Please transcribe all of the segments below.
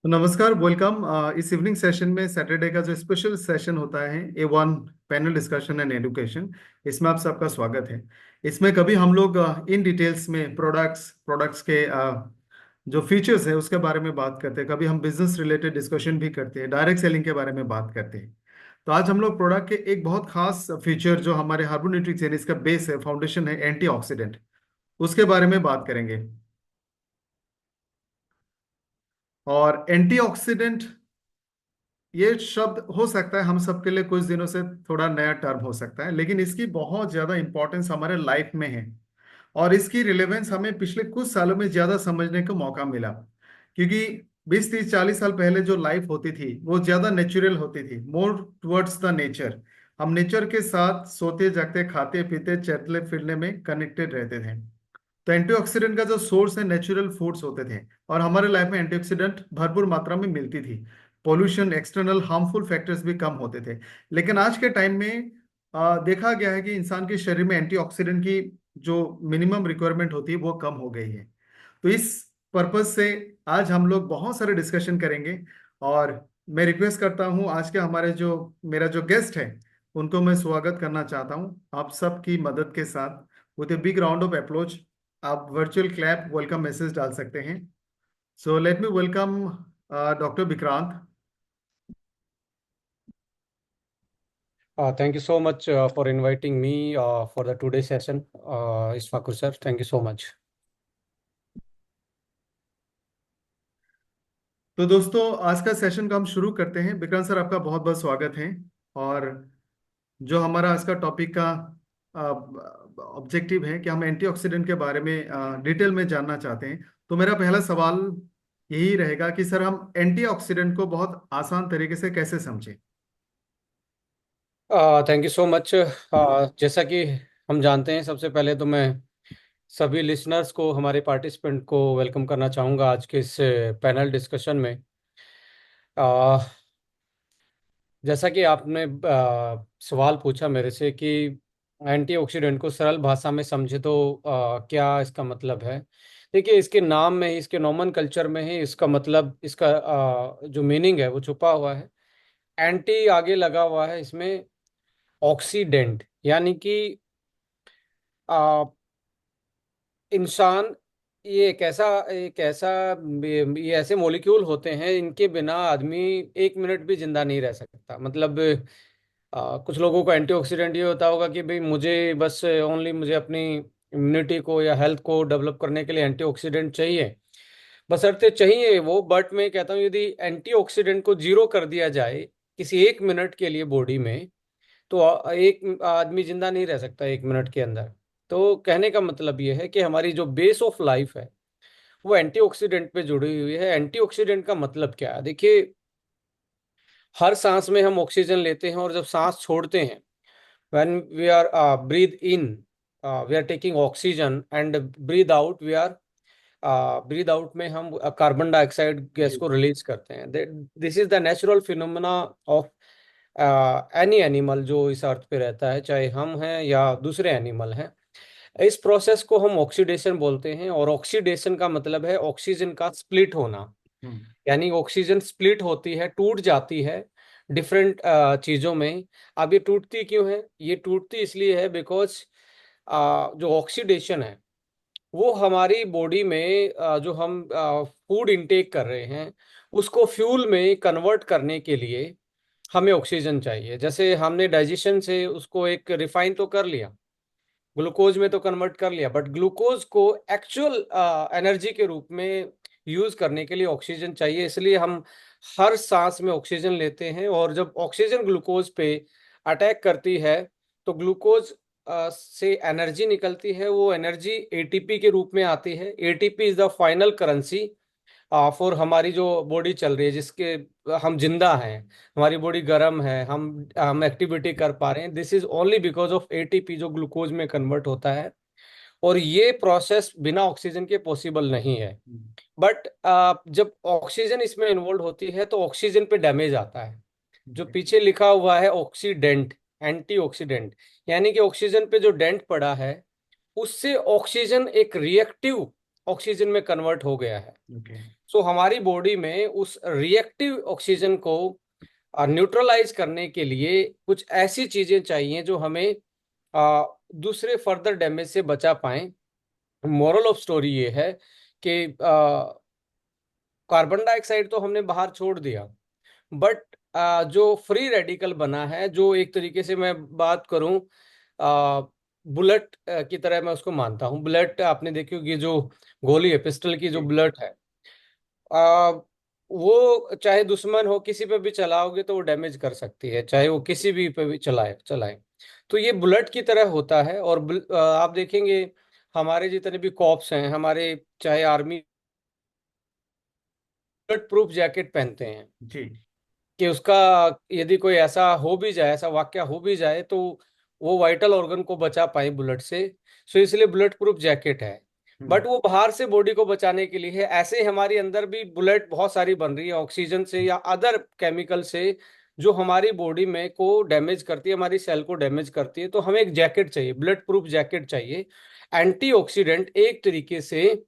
तो नमस्कार, वेलकम। इस इवनिंग सेशन में सैटरडे का जो स्पेशल सेशन होता है A1 panel discussion and education, इसमें आप सबका स्वागत है। इसमें कभी हम लोग इन डिटेल्स में प्रोडक्ट्स के जो फीचर्स है उसके बारे में बात करते हैं। कभी हम बिजनेस रिलेटेड डिस्कशन भी करते हैं, डायरेक्ट सेलिंग के बारे में बात करते हैं। तो आज हम लोग प्रोडक्ट के एक बहुत खास फीचर जो हमारे हार्बो न्यूट्रिक्स का बेस है, फाउंडेशन है, एंटीऑक्सीडेंट, उसके बारे में बात करेंगे। और एंटीऑक्सीडेंट ये शब्द हो सकता है हम सबके लिए कुछ दिनों से थोड़ा नया टर्म हो सकता है, लेकिन इसकी बहुत ज्यादा इंपॉर्टेंस हमारे लाइफ में है। और इसकी रिलेवेंस हमें पिछले कुछ सालों में ज्यादा समझने को मौका मिला, क्योंकि 20 30 40 साल पहले जो लाइफ होती थी वो ज्यादा नेचुरल होती थी, मोर टुवर्ड्स द नेचर। हम नेचर के साथ सोते जागते खाते पीते चलते फिरने में कनेक्टेड रहते थे। तो एंटीऑक्सीडेंट का जो सोर्स है नेचुरल फूड्स होते थे, और हमारे लाइफ में एंटीऑक्सीडेंट भरपूर मात्रा में मिलती थी। पोल्यूशन, एक्सटर्नल हार्मफुल फैक्टर्स भी कम होते थे। लेकिन आज के टाइम में देखा गया है कि इंसान के शरीर में एंटीऑक्सीडेंट की जो मिनिमम रिक्वायरमेंट होती है वो कम हो गई है। तो इस पर्पज से आज हम लोग बहुत सारे डिस्कशन करेंगे। और मैं रिक्वेस्ट करता हूं आज के हमारे जो मेरा जो गेस्ट है उनको मैं स्वागत करना चाहता हूं आप सबकी मदद के साथ, with a big round of approach. आप वर्चुअल क्लैप वेलकम मैसेज डाल सकते हैं। So let me welcome doctor Vikrant. Thank you so much for inviting me for the today's session. Isfakur sir, thank you so much. तो दोस्तों, आज का session का हम शुरू करते हैं। विक्रांत सर, आपका बहुत बहुत स्वागत है। और जो हमारा आज का टॉपिक का ऑब्जेक्टिव है कि हम एंटीऑक्सीडेंट के बारे में डिटेल में जानना चाहते हैं। तो मेरा पहला सवाल यही रहेगा कि सर, हम एंटीऑक्सीडेंट को बहुत आसान तरीके से कैसे समझें। Thank you so much. जैसा कि हम जानते हैं, सबसे पहले तो मैं सभी लिसनर्स को, हमारे पार्टिसिपेंट को वेलकम करना चाहूँगा आज के इस पैनल डिस्कशन में। uh, जैसा कि आपने सवाल पूछा मेरे से कि एंटीऑक्सीडेंट को सरल भाषा में समझे तो क्या इसका मतलब है। देखिए, इसके नाम में ही, इसके नॉमन कल्चर में ही इसका मतलब, इसका जो मीनिंग है वो छुपा हुआ है। एंटी आगे लगा हुआ है इसमें ऑक्सीडेंट, यानी कि आ, इंसान, ये ऐसे मॉलिक्यूल होते हैं इनके बिना आदमी 1 मिनट भी जिंदा नहीं रह सकता। मतलब कुछ लोगों को एंटीऑक्सीडेंट ये होता होगा कि भाई मुझे बस ओनली मुझे अपनी इम्यूनिटी को या हेल्थ को डेवलप करने के लिए एंटीऑक्सीडेंट चाहिए, बशर्ते चाहिए वो। बट मैं कहता हूँ, यदि एंटीऑक्सीडेंट को जीरो कर दिया जाए किसी 1 मिनट के लिए बॉडी में, तो एक आदमी जिंदा नहीं रह सकता 1 मिनट के अंदर। तो कहने का मतलब ये है कि हमारी जो बेस ऑफ लाइफ है वो एंटीऑक्सीडेंट पे जुड़ी हुई है। एंटीऑक्सीडेंट का मतलब क्या है? देखिए, हर सांस में हम ऑक्सीजन लेते हैं और जब सांस छोड़ते हैं, when we are breath in, we are taking oxygen, and breath out, breath out में हम कार्बन डाइऑक्साइड गैस जी। को रिलीज करते हैं। This is the natural phenomena of any animal जो इस अर्थ पे रहता है, चाहे हम हैं या दूसरे एनिमल हैं। इस प्रोसेस को हम ऑक्सीडेशन बोलते हैं, और ऑक्सीडेशन का मतलब है ऑक्सीजन का स्प्लिट होना। हम्म। यानी ऑक्सीजन स्प्लिट होती है, टूट जाती है डिफरेंट चीजों में। अब ये टूटती क्यों है? ये टूटती इसलिए है बिकॉज जो ऑक्सीडेशन है वो हमारी बॉडी में जो हम फूड इंटेक कर रहे हैं उसको फ्यूल में कन्वर्ट करने के लिए हमें ऑक्सीजन चाहिए। जैसे हमने डाइजेशन से उसको एक रिफाइन तो कर लिया, ग्लूकोज में तो कन्वर्ट कर लिया, बट ग्लूकोज को एक्चुअल एनर्जी के रूप में यूज करने के लिए ऑक्सीजन चाहिए। इसलिए हम हर सांस में ऑक्सीजन लेते हैं, और जब ऑक्सीजन ग्लूकोज पे अटैक करती है तो ग्लूकोज से एनर्जी निकलती है। वो एनर्जी एटीपी के रूप में आती है। ATP is the final currency for हमारी जो बॉडी चल रही है, जिसके हम जिंदा हैं, हमारी बॉडी गर्म है, हम एक्टिविटी कर पा रहे हैं। This is only because of ATP जो ग्लूकोज में कन्वर्ट होता है। और ये प्रोसेस बिना ऑक्सीजन के पॉसिबल नहीं है। बट जब ऑक्सीजन इसमें इन्वॉल्व होती है तो ऑक्सीजन पे डैमेज आता है। जो पीछे लिखा हुआ है ऑक्सीडेंट, एंटीऑक्सीडेंट, यानी कि ऑक्सीजन पे जो डेंट पड़ा है उससे ऑक्सीजन एक रिएक्टिव ऑक्सीजन में कन्वर्ट हो गया है। ओके। सो हमारी बॉडी में उस रिएक्टिव ऑक्सीजन को न्यूट्रलाइज करने के लिए कुछ ऐसी चीजें चाहिए जो हमें दूसरे फर्दर डैमेज से बचा पाए। मोरल ऑफ स्टोरी ये है कि कार्बन डाइऑक्साइड तो हमने बाहर छोड़ दिया, बट जो फ्री रेडिकल बना है, जो एक तरीके से मैं बात करूं, बुलेट की तरह मैं उसको मानता हूं। बुलेट आपने देखी होगी, जो गोली है, पिस्टल की जो जी। बुलेट है, आ, वो चाहे दुश्मन हो किसी पे भी चलाओगे तो वो डैमेज कर सकती है, चाहे वो किसी भी पे भी चलाए चलाए। तो ये बुलेट की तरह होता है। और आप देखेंगे हमारे जितने भी कॉप्स हैं हमारे, चाहे आर्मी, बुलेट प्रूफ जैकेट पहनते हैं जी। कि उसका यदि कोई ऐसा हो भी जाए, ऐसा वाकया हो भी जाए, तो वो वाइटल ऑर्गन को बचा पाए बुलेट से। सो इसलिए बुलेट प्रूफ जैकेट है। हम्म। बट वो बाहर से बॉडी को बचाने के लिए है। ऐसे ही हमारे अंदर भी बुलेट बहुत सारी बन रही है ऑक्सीजन से या अदर केमिकल से, जो हमारी बॉडी में को डैमेज करती है, हमारी सेल को डैमेज करती है। तो हमें एक जैकेट चाहिए, बुलेट प्रूफ जैकेट चाहिए। एंटीऑक्सीडेंट एक तरीके से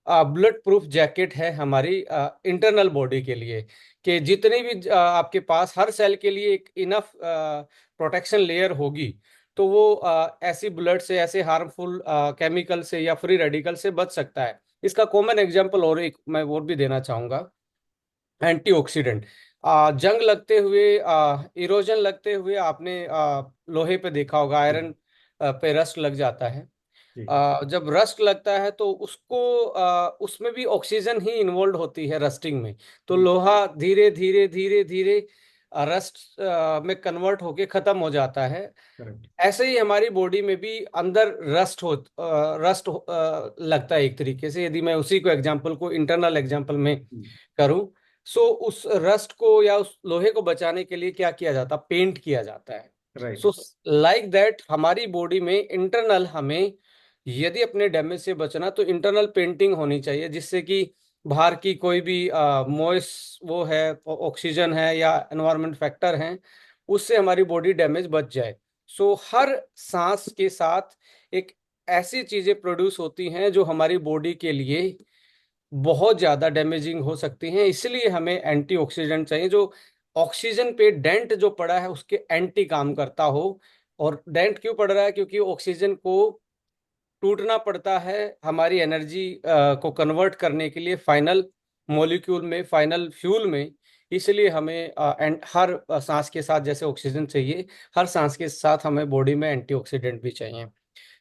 बुलेट प्रूफ जैकेट है हमारी इंटरनल बॉडी के लिए, कि जितनी भी आपके पास हर सेल के लिए एक इनफ प्रोटेक्शन लेयर होगी, तो वो ऐसी बुलेट से, ऐसे हार्मफुल केमिकल से या फ्री रेडिकल से बच सकता है। इसका कॉमन एग्जांपल और एक मैं और भी देना चाहूंगा। एंटीऑक्सीडेंट, जंग लगते हुए, इरोजन लगते हुए आपने लोहे पे देखा होगा, जी। आयरन पे रस्ट लग जाता है। जी। जब रस्ट लगता है तो उसको उसमें भी ऑक्सीजन ही इन्वॉल्व होती है रस्टिंग में। तो हम्म। लोहा धीरे धीरे धीरे धीरे रस्ट में कन्वर्ट होके खत्म हो जाता है। करेक्ट। ऐसे ही हमारी बॉडी में भी अंदर लगता है एक तरीके से। यदि मैं उसी को एग्जांपल को इंटरनल एग्जांपल में करूं, सो उस रस्ट को या उस लोहे को बचाने के लिए क्या किया जाता, पेंट किया जाता है। राइट। सो लाइक दैट हमारी बॉडी में इंटरनल हमें यदि अपने डैमेज से बचना, तो इंटरनल पेंटिंग होनी चाहिए, जिससे कि बाहर की कोई भी मॉइस वो है, ऑक्सीजन है या एनवायरमेंट फैक्टर है, उससे हमारी बॉडी डैमेज बच जाए। सो हर सांस के साथ एक ऐसी चीजें प्रोड्यूस होती हैं जो हमारी बॉडी के लिए बहुत ज्यादा डैमेजिंग हो सकती हैं। इसलिए हमें एंटीऑक्सीडेंट चाहिए, जो ऑक्सीजन पे डेंट जो पड़ा है उसके एंटी काम करता हो। और डेंट क्यों पड़ रहा है? क्योंकि ऑक्सीजन को टूटना पड़ता है हमारी एनर्जी को कन्वर्ट करने के लिए फाइनल मॉलिक्यूल में, फाइनल फ्यूल में। इसलिए हमें हर सांस के साथ जैसे ऑक्सीजन चाहिए, हर सांस के साथ हमें बॉडी में एंटीऑक्सीडेंट भी चाहिए।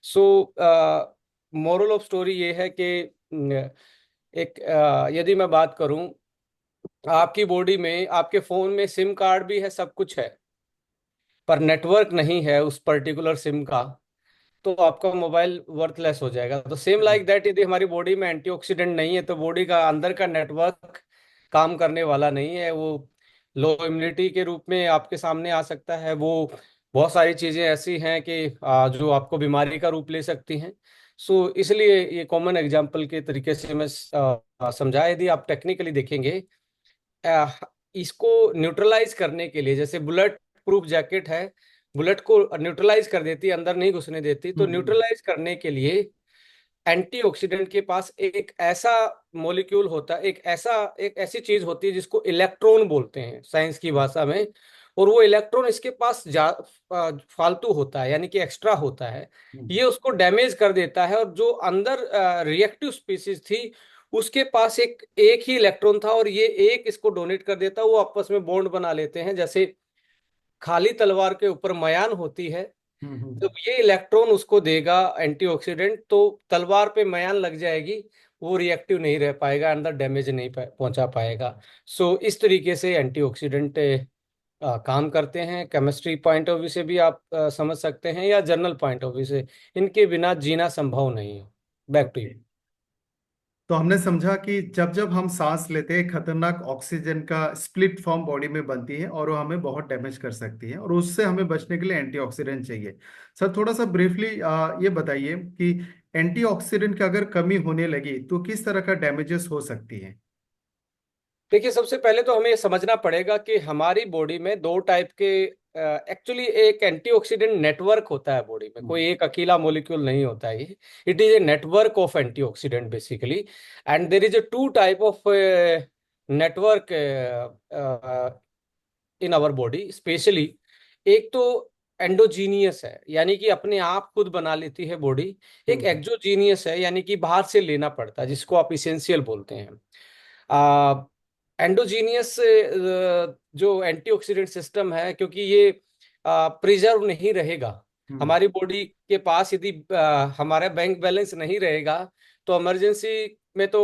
सो मोरल ऑफ स्टोरी ये है कि एक यदि मैं बात करूं, आपकी बॉडी में, आपके फोन में सिम कार्ड भी है, सब कुछ है, पर नेटवर्क नहीं है उस पर्टिकुलर सिम का, तो आपका मोबाइल वर्थलेस हो जाएगा। तो सेम लाइक दैट, यदि हमारी बॉडी में एंटीऑक्सीडेंट नहीं है तो बॉडी का अंदर का नेटवर्क काम करने वाला नहीं है। वो लो इम्यूनिटी के रूप में आपके सामने आ सकता है। वो बहुत सारी चीजें ऐसी हैं कि जो आपको बीमारी का रूप ले सकती हैं। सो इसलिए ये कॉमन एग्जांपल के तरीके से मैं समझा। यदि आप टेक्निकली देखेंगे, अ, इसको न्यूट्रलाइज करने के लिए, जैसे बुलेट प्रूफ जैकेट है, बुलेट को न्यूट्रलाइज कर देती है, अंदर नहीं घुसने देती। तो हम्म। न्यूट्रलाइज करने के लिए एंटीऑक्सीडेंट के पास एक ऐसा मॉलिक्यूल होता है, एक ऐसी चीज होती है जिसको इलेक्ट्रॉन बोलते हैं साइंस की भाषा में। और वो इलेक्ट्रॉन इसके पास फालतू होता है, यानी कि एक्स्ट्रा होता है। हम्म। ये उसको डैमेज कर देता है। और जो अंदर रिएक्टिव स्पीसीज थी, उसके पास एक एक ही इलेक्ट्रॉन था, और ये एक इसको डोनेट कर देता। वो आपस में बॉन्ड बना लेते हैं, जैसे खाली तलवार के ऊपर मयान होती है। हम्म। जब ये इलेक्ट्रॉन उसको देगा एंटीऑक्सीडेंट, तो तलवार पे मयान लग जाएगी, वो रिएक्टिव नहीं रह पाएगा, अंदर डैमेज नहीं पहुंचा पाएगा। सो इस तरीके से एंटीऑक्सीडेंट काम करते हैं। केमिस्ट्री पॉइंट ऑफ व्यू से भी आप समझ सकते हैं, या जर्नल पॉइंट ऑफ व्यू से। इनके बिना जीना संभव नहीं है। Back to you. ओके। तो हमने समझा कि जब जब हम सांस लेते हैं खतरनाक ऑक्सीजन का स्प्लिट फॉर्म बॉडी में बनती है और वो हमें बहुत डैमेज कर सकती है, और उससे हमें बचने के लिए एंटीऑक्सीडेंट चाहिए। सर थोड़ा सा ब्रीफली ये बताइए कि एंटीऑक्सीडेंट की अगर कमी होने लगी तो किस तरह का डैमेजेस हो सकती है। देखिए, सबसे पहले तो हमें ये समझना पड़ेगा कि हमारी बॉडी में दो टाइप के एक्चुअली एक एंटीऑक्सीडेंट नेटवर्क होता है बॉडी में, हम्म। कोई एक अकेला मॉलिक्यूल नहीं होता है ये। It is a network of antioxidant basically. And there is a two type of network in our body specially. एक तो एंडोजीनियस है, यानी कि अपने आप खुद बना लेती है बॉडी। एक हम्म। एक्सोजीनियस है, यानी कि बाहर से लेना पड़ता है, जिसको आप इसेंशियल बोलते हैं। एंडोजीनियस जो एंटीऑक्सीडेंट सिस्टम है, क्योंकि ये प्रिजर्व नहीं रहेगा हम्म। हमारी बॉडी के पास, यदि हमारा बैंक बैलेंस नहीं रहेगा तो इमरजेंसी में तो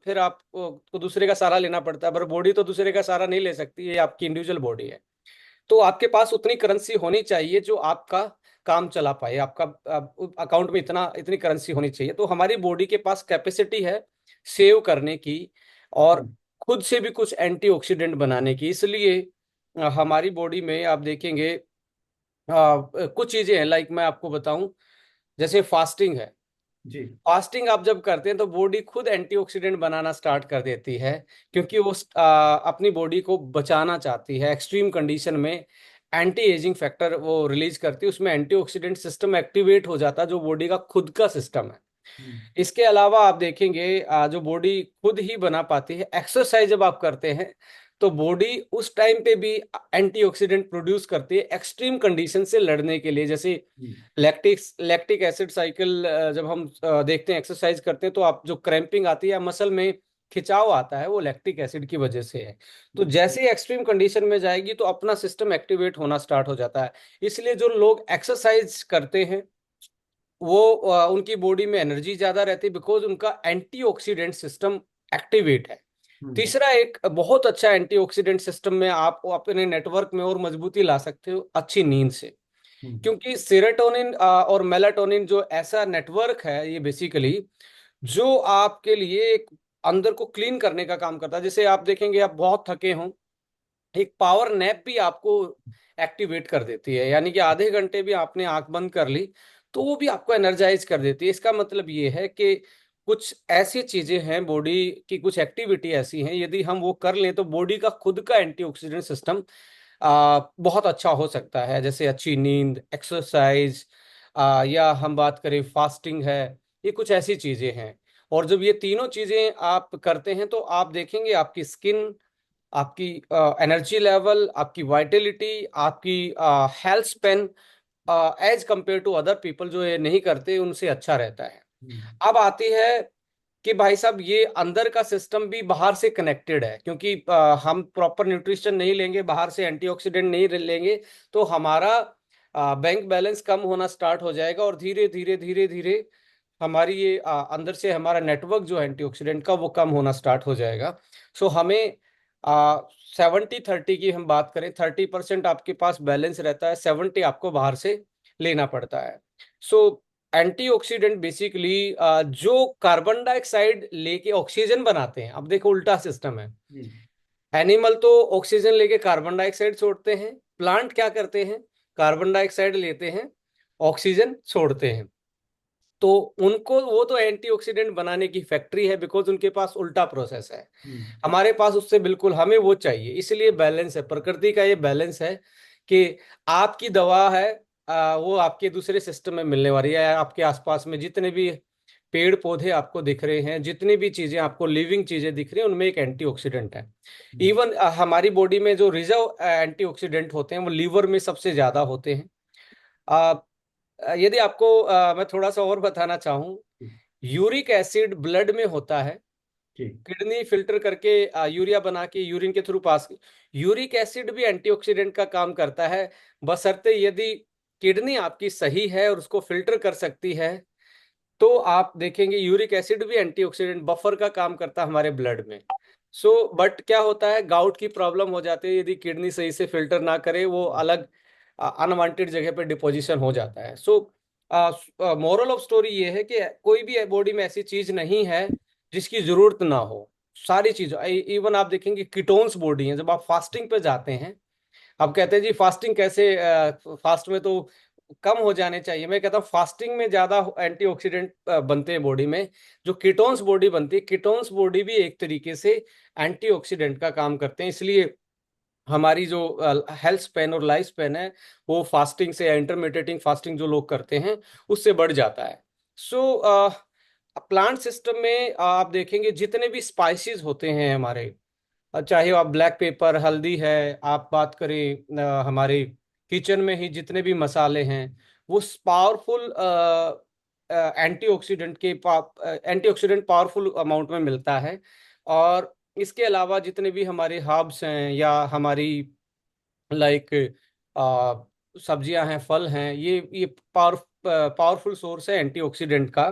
फिर आपको दूसरे का सहारा लेना पड़ता है, पर बॉडी तो दूसरे का सहारा नहीं ले सकती, ये आपकी इंडिविजुअल बॉडी है। तो आपके पास उतनी करेंसी होनी चाहिए जो आपका काम चला पाए, आपका अकाउंट में इतना इतनी करेंसी होनी चाहिए। तो हमारी बॉडी के पास कैपेसिटी है सेव करने की और हम्म। खुद से भी कुछ एंटीऑक्सीडेंट बनाने की। इसलिए हमारी बॉडी में आप देखेंगे कुछ चीजें हैं, लाइक मैं आपको बताऊं, जैसे फास्टिंग है। जी। फास्टिंग आप जब करते हैं तो बॉडी खुद एंटीऑक्सीडेंट बनाना स्टार्ट कर देती है, क्योंकि वो अपनी बॉडी को बचाना चाहती है एक्सट्रीम कंडीशन में। एंटी एजिंग फैक्टर वो रिलीज करती है, उसमें एंटीऑक्सीडेंट सिस्टम एक्टिवेट हो जाता है, जो बॉडी का खुद का सिस्टम है। हम्म। इसके अलावा आप देखेंगे जो बॉडी खुद ही बना पाती है, एक्सरसाइज जब आप करते हैं तो बॉडी उस टाइम पे भी एंटीऑक्सीडेंट प्रोड्यूस करती है एक्सट्रीम कंडीशन से लड़ने के लिए। जैसे हम्म। लैक्टिक एसिड साइकिल जब हम देखते हैं, एक्सरसाइज करते हैं, तो आप जो क्रैम्पिंग आती है, मसल में खिंचाव आता है, वो लैक्टिक एसिड की वजह से है। तो जैसे ही एक्सट्रीम कंडीशन में जाएगी तो अपना सिस्टम एक्टिवेट होना स्टार्ट हो जाता है। इसलिए जो लोग एक्सरसाइज करते हैं वो उनकी बॉडी में एनर्जी ज्यादा रहती है, बिकॉज उनका एंटीऑक्सीडेंट सिस्टम एक्टिवेट है। हम्म। तीसरा एक बहुत अच्छा एंटीऑक्सीडेंट सिस्टम में आप अपने नेटवर्क में और मजबूती ला सकते हो अच्छी नींद से। हम्म। क्योंकि सेरोटोनिन और मेलाटोनिन जो ऐसा नेटवर्क है, ये बेसिकली जो आपके लिए एक अंदर को क्लीन करने का काम करता है। जैसे आप देखेंगे, आप बहुत थके हों, एक पावर नैप भी आपको एक्टिवेट कर देती है, यानी कि आधे घंटे भी आपने आंख बंद कर ली तो वो भी आपको एनर्जाइज कर देती है। इसका मतलब ये है कि कुछ ऐसी चीजें हैं, बॉडी की कुछ एक्टिविटी ऐसी हैं, यदि हम वो कर लें तो बॉडी का खुद का एंटीऑक्सीडेंट सिस्टम बहुत अच्छा हो सकता है। जैसे अच्छी नींद, एक्सरसाइज, या हम बात करें फास्टिंग है, ये कुछ ऐसी चीजें हैं। और जब ये तीनों चीजें आप करते हैं तो आप देखेंगे आपकी स्किन, आपकी एनर्जी लेवल, आपकी वाइटलिटी, आपकी health span as compare to other people जो ये नहीं करते उनसे अच्छा रहता है। हम्म। अब आती है कि भाई साहब, ये अंदर का सिस्टम भी बाहर से कनेक्टेड है, क्योंकि हम प्रॉपर न्यूट्रिशन नहीं लेंगे, बाहर से एंटीऑक्सीडेंट नहीं लेंगे, तो हमारा बैंक बैलेंस कम होना स्टार्ट हो जाएगा और धीरे धीरे धीरे धीरे हमारी ये अंदर से हमारा नेटवर्क जो है एंटीऑक्सीडेंट का, वो कम होना स्टार्ट हो जाएगा। सो हमें 70-30 की हम बात करें, 30% आपके पास बैलेंस रहता है, 70 आपको बाहर से लेना पड़ता है। सो एंटीऑक्सीडेंट बेसिकली जो कार्बन डाइऑक्साइड लेके ऑक्सीजन बनाते हैं। अब देखो, उल्टा सिस्टम है। हम्म। एनिमल तो ऑक्सीजन लेके कार्बन डाइऑक्साइड छोड़ते हैं, प्लांट क्या करते हैं, कार्बन डाइऑक्साइड लेते हैं, ऑक्सीजन छोड़ते हैं। तो उनको वो तो एंटीऑक्सीडेंट बनाने की फैक्ट्री है, बिकॉज उनके पास उल्टा प्रोसेस है। हम्म। हमारे पास उससे बिल्कुल हमें वो चाहिए, इसलिए बैलेंस है, प्रकृति का ये बैलेंस है कि आपकी दवा है वो आपके दूसरे सिस्टम में मिलने वाली है। आपके आसपास में जितने भी पेड़ पौधे आपको दिख रहे हैं, जितनी भी चीजें आपको लिविंग चीजें दिख रही हैं, उनमें एक एंटीऑक्सीडेंट है। हम्म। इवन हमारी बॉडी में जो रिजर्व एंटीऑक्सीडेंट होते हैं वो लीवर में सबसे ज्यादा होते हैं। यदि आपको मैं थोड़ा सा और बताना चाहूँ, ठीक। यूरिक एसिड ब्लड में होता है, ठीक। किडनी फिल्टर करके यूरिया बना के यूरिन के थ्रू पास। यूरिक एसिड भी एंटीऑक्सीडेंट का काम करता है, बशर्ते यदि किडनी आपकी सही है और उसको फिल्टर कर सकती है, तो आप देखेंगे यूरिक एसिड भी एंटीऑक्सीडेंट बफर का काम करता है हमारे ब्लड में। बट क्या होता है, गाउट की प्रॉब्लम हो जाती है, यदि किडनी सही से फिल्टर ना करे, वो अलग अनवांटेड जगह पे डिपोजिशन हो जाता है। मोरल ऑफ स्टोरी ये है कि कोई भी बॉडी में ऐसी चीज नहीं है जिसकी जरूरत ना हो। सारी चीजों, इवन आप देखेंगे कीटोन्स बॉडी है। जब आप फास्टिंग पे जाते हैं, आप कहते हैं जी फास्टिंग कैसे, फास्ट में तो कम हो जाने चाहिए। मैं कहता हूँ फास्टिंग में ज्यादा एंटीऑक्सीडेंट बनते हैं बॉडी में। जो कीटोन्स बॉडी बनती है, कीटोन्स बॉडी भी एक तरीके से एंटीऑक्सीडेंट का काम करते हैं। इसलिए हमारी जो हेल्थ स्पैन और लाइफ स्पैन है, वो फास्टिंग से या इंटरमिटेटिंग फास्टिंग जो लोग करते हैं उससे बढ़ जाता है। सो प्लांट सिस्टम में आप देखेंगे जितने भी स्पाइसेस होते हैं हमारे, चाहे आप ब्लैक पेपर, हल्दी है, आप बात करें हमारे किचन में ही जितने भी मसाले हैं, वो पावरफुल एंटीऑक्सीडेंट के एंटीऑक्सीडेंट पावरफुल अमाउंट में मिलता है। और इसके अलावा जितने भी हमारे हर्ब्स हैं या हमारी लाइक सब्जियां हैं, फल हैं, ये पावरफुल सोर्स है एंटीऑक्सीडेंट का।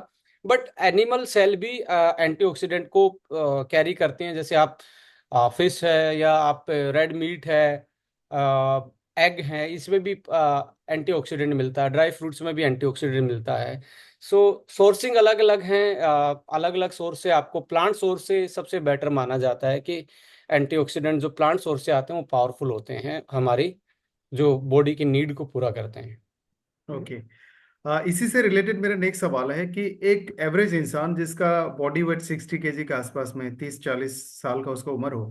बट एनिमल सेल भी एंटीऑक्सीडेंट को कैरी करते हैं। जैसे आप फिश है या आप रेड मीट है, एग है, इसमें भी एंटीऑक्सीडेंट मिलता है। ड्राई फ्रूट्स में भी एंटीऑक्सीडेंट मिलता है। सो सोर्सिंग अलग अलग हैं, अलग अलग सोर्स से आपको प्लांट सोर्स से सबसे बेटर माना जाता है कि एंटीऑक्सीडेंट जो प्लांट सोर्स से आते हैं वो पावरफुल होते हैं, हमारी जो बॉडी की नीड को पूरा करते हैं। ओके। इसी से रिलेटेड मेरा नेक्स्ट सवाल है कि एक एवरेज इंसान जिसका बॉडी वेट 60 केजी के आसपास में, 30-40 साल का उसका उम्र हो,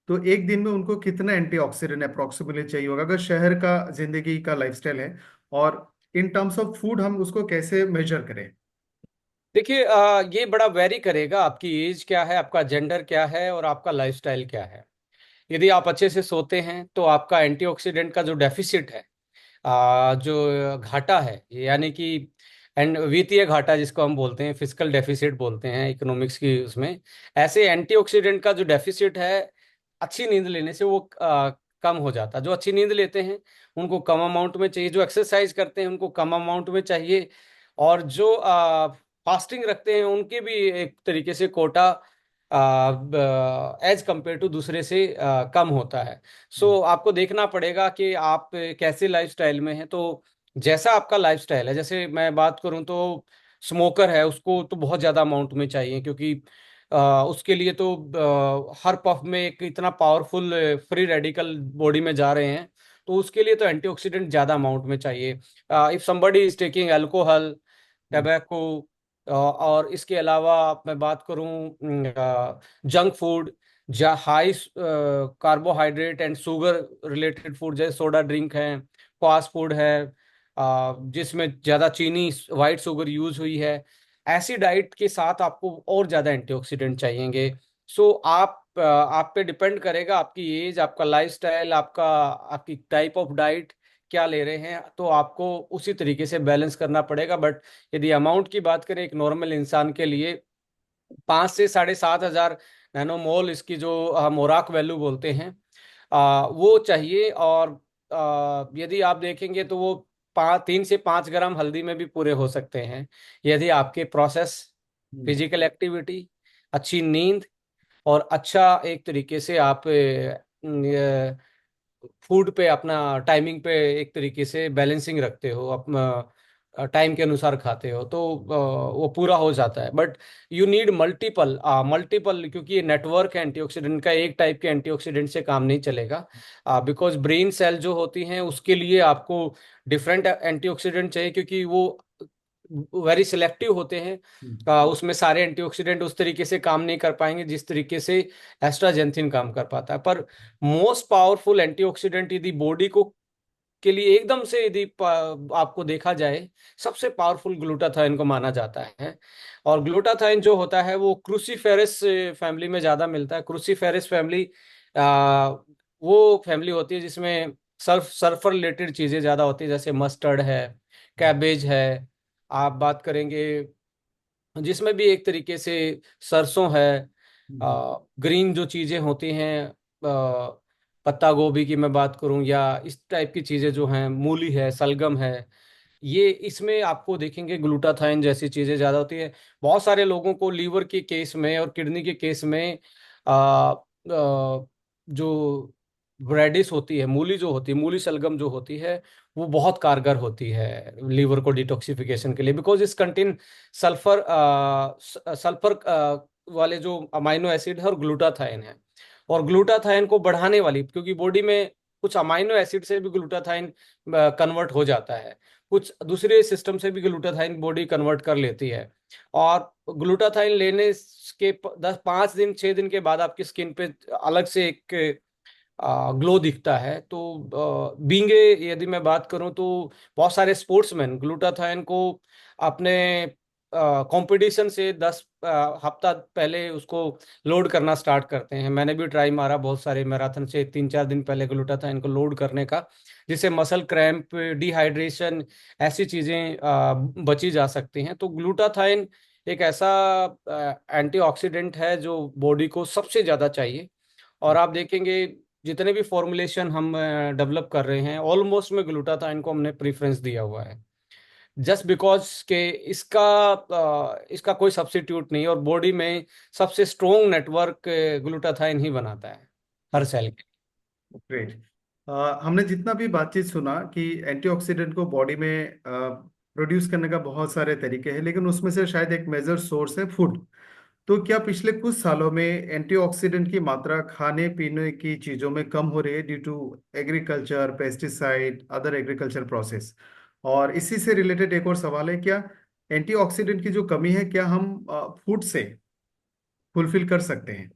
तो एक दिन में उनको कितना एंटीऑक्सीडेंट अप्रोक्सीमेटली चाहिए होगा अगर शहर का जिंदगी का लाइफस्टाइल है? और इन टर्म्स ऑफ फूड हम उसको कैसे मेजर करें? देखिए, ये बड़ा वेरी करेगा, आपकी एज क्या है, आपका जेंडर क्या है, और आपका लाइफस्टाइल क्या है। यदि आप अच्छे से सोते हैं तो आपका एंटीऑक्सीडेंट का जो डेफिसिट है, जो घाटा है, यानी कि एंड वित्तीय घाटा जिसको हम बोलते हैं, फिजिकल डेफिसिट बोलते हैं इकोनॉमिक्स की उसमें, ऐसे एंटीऑक्सीडेंट का जो डेफिसिट है, अच्छी नींद लेने से वो कम हो जाता है। जो अच्छी नींद लेते हैं उनको कम अमाउंट में चाहिए, जो एक्सरसाइज करते हैं उनको कम अमाउंट में चाहिए, और जो फास्टिंग रखते हैं उनके भी एक तरीके से कोटा एज कंपेयर टू दूसरे से कम होता है। सो आपको देखना पड़ेगा कि आप कैसे लाइफस्टाइल में हैं। तो जैसा आपका लाइफस्टाइल है, जैसे मैं बात करूं तो स्मोकर है, उसको तो बहुत ज़्यादा अमाउंट में चाहिए, क्योंकि उसके लिए तो हर पफ में एक इतना पावरफुल फ्री रेडिकल बॉडी में जा रहे हैं, तो उसके लिए तो एंटीऑक्सीडेंट ज़्यादा अमाउंट में चाहिए। If somebody is taking alcohol, tobacco, और इसके अलावा मैं बात करूं junk food, high carbohydrate and sugar related food, जैसे सोडा ड्रिंक है, फास्ट फूड है, जिसमें ज़्यादा चीनी, वाइट शुगर यूज हुई है, ऐसी डाइट के साथ आपको और ज़्यादा एंटीऑक्सीडेंट चाहिएंगे। सो आप पे डिपेंड करेगा, आपकी एज, आपका लाइफस्टाइल, आपकी टाइप ऑफ डाइट क्या ले रहे हैं, तो आपको उसी तरीके से बैलेंस करना पड़ेगा। बट यदि अमाउंट की बात करें एक नॉर्मल इंसान के लिए, 5 से 7.5 हजार नैनोमोल, इसकी जो हम मोराक वैल्यू बोलते हैं, वो चाहिए। और यदि आप देखेंगे तो वो 3 से 5 ग्राम हल्दी में भी पूरे हो सकते हैं, यदि आपके प्रोसेस, फिजिकल एक्टिविटी, अच्छी नींद, और अच्छा एक तरीके से आप फूड पे अपना टाइमिंग पे एक तरीके से बैलेंसिंग रखते हो, अपना टाइम के अनुसार खाते हो, तो वो पूरा हो जाता है। But you need multiple multiple, क्योंकि ये नेटवर्क है एंटीऑक्सीडेंट का, एक टाइप के एंटीऑक्सीडेंट से काम नहीं चलेगा। बिकॉज ब्रेन सेल जो होती हैं उसके लिए आपको डिफरेंट एंटीऑक्सीडेंट चाहिए, क्योंकि वो वेरी सिलेक्टिव होते हैं। उसमें सारे एंटीऑक्सीडेंट उस तरीके से काम नहीं कर पाएंगे जिस तरीके से एस्ट्राजेंथिन काम कर पाता है। पर मोस्ट पावरफुल एंटीऑक्सीडेंट यदि बॉडी को के लिए एकदम से, यदि आपको देखा जाए, सबसे पावरफुल ग्लूटाथाइन को माना जाता है। और ग्लूटाथाइन जो होता है वो क्रूसीफेरस फैमिली में ज्यादा मिलता है। क्रूसीफेरस फैमिली वो फैमिली होती है जिसमें सल्फर रिलेटेड चीजें ज्यादा होती है, जैसे मस्टर्ड है, कैबेज है, आप बात करेंगे, जिसमें भी एक तरीके से सरसों है, ग्रीन जो चीजें होती हैं, पत्ता गोभी की मैं बात करूं, या इस टाइप की चीजें जो हैं, मूली है, सलगम है, ये इसमें आपको देखेंगे ग्लूटाथाइन जैसी चीजें ज्यादा होती है। बहुत सारे लोगों को लीवर के केस में और किडनी के केस में जो रेडिस होती है, मूली जो होती है, मूली शलगम जो होती है, वो बहुत कारगर होती है लीवर को डिटॉक्सिफिकेशन के लिए, बिकॉज इस कंटेन सल्फर सल्फर वाले जो अमाइनो एसिड है और ग्लूटाथाइन है। और ग्लूटाथाइन को बढ़ाने वाली, क्योंकि बॉडी में कुछ अमाइनो एसिड से भी ग्लूटाथाइन कन्वर्ट हो जाता है, कुछ दूसरे सिस्टम से भी ग्लूटाथाइन बॉडी कन्वर्ट कर लेती है। और ग्लूटाथाइन लेने के 10 5 दिन 6 दिन के बाद आपकी स्किन पे अलग से एक ग्लो दिखता है। तो बीइंग यदि मैं बात करूं तो बहुत सारे स्पोर्ट्समैन ग्लूटाथाइन को अपने कंपटीशन से 10 हफ्ता पहले उसको लोड करना स्टार्ट करते हैं। मैंने भी ट्राई मारा बहुत सारे मैराथन से 3 4 दिन पहले ग्लूटाथाइन को लोड करने का, जिससे मसल क्रैम्प, डिहाइड्रेशन, ऐसी चीजें बची जा सकती हैं। तो ग्लूटाथाइन एक ऐसा एंटीऑक्सीडेंट है जो बॉडी को सबसे ज्यादा चाहिए। और आप देखेंगे जितने भी फॉर्मुलेशन हम डेवलप कर रहे हैं, ऑलमोस्ट में ग्लूटाथाइन को हमने प्रीफरेंस दिया हुआ है, जस्ट बिकॉज के इसका कोई सब्स्टिट्यूट नहीं है, और बॉडी में सबसे स्ट्रोंग नेटवर्क ग्लूटाथाइन ही बनाता है हर सेल के। ग्रेट। हमने जितना भी बातचीत सुना कि एंटीऑक्सीडेंट को बॉडी में प्रोड्यूस करने का बहुत सारे तरीके हैं, लेकिन उसमें से शायद एक मेजर सोर्स है फूड। तो क्या पिछले कुछ सालों में एंटीऑक्सीडेंट की मात्रा खाने पीने की चीजों में कम हो रही है due to agriculture, pesticide, other agriculture process? और इसी से रिलेटेड एक और सवाल है, क्या एंटीऑक्सीडेंट की जो कमी है क्या हम फूड से फुलफिल कर सकते हैं?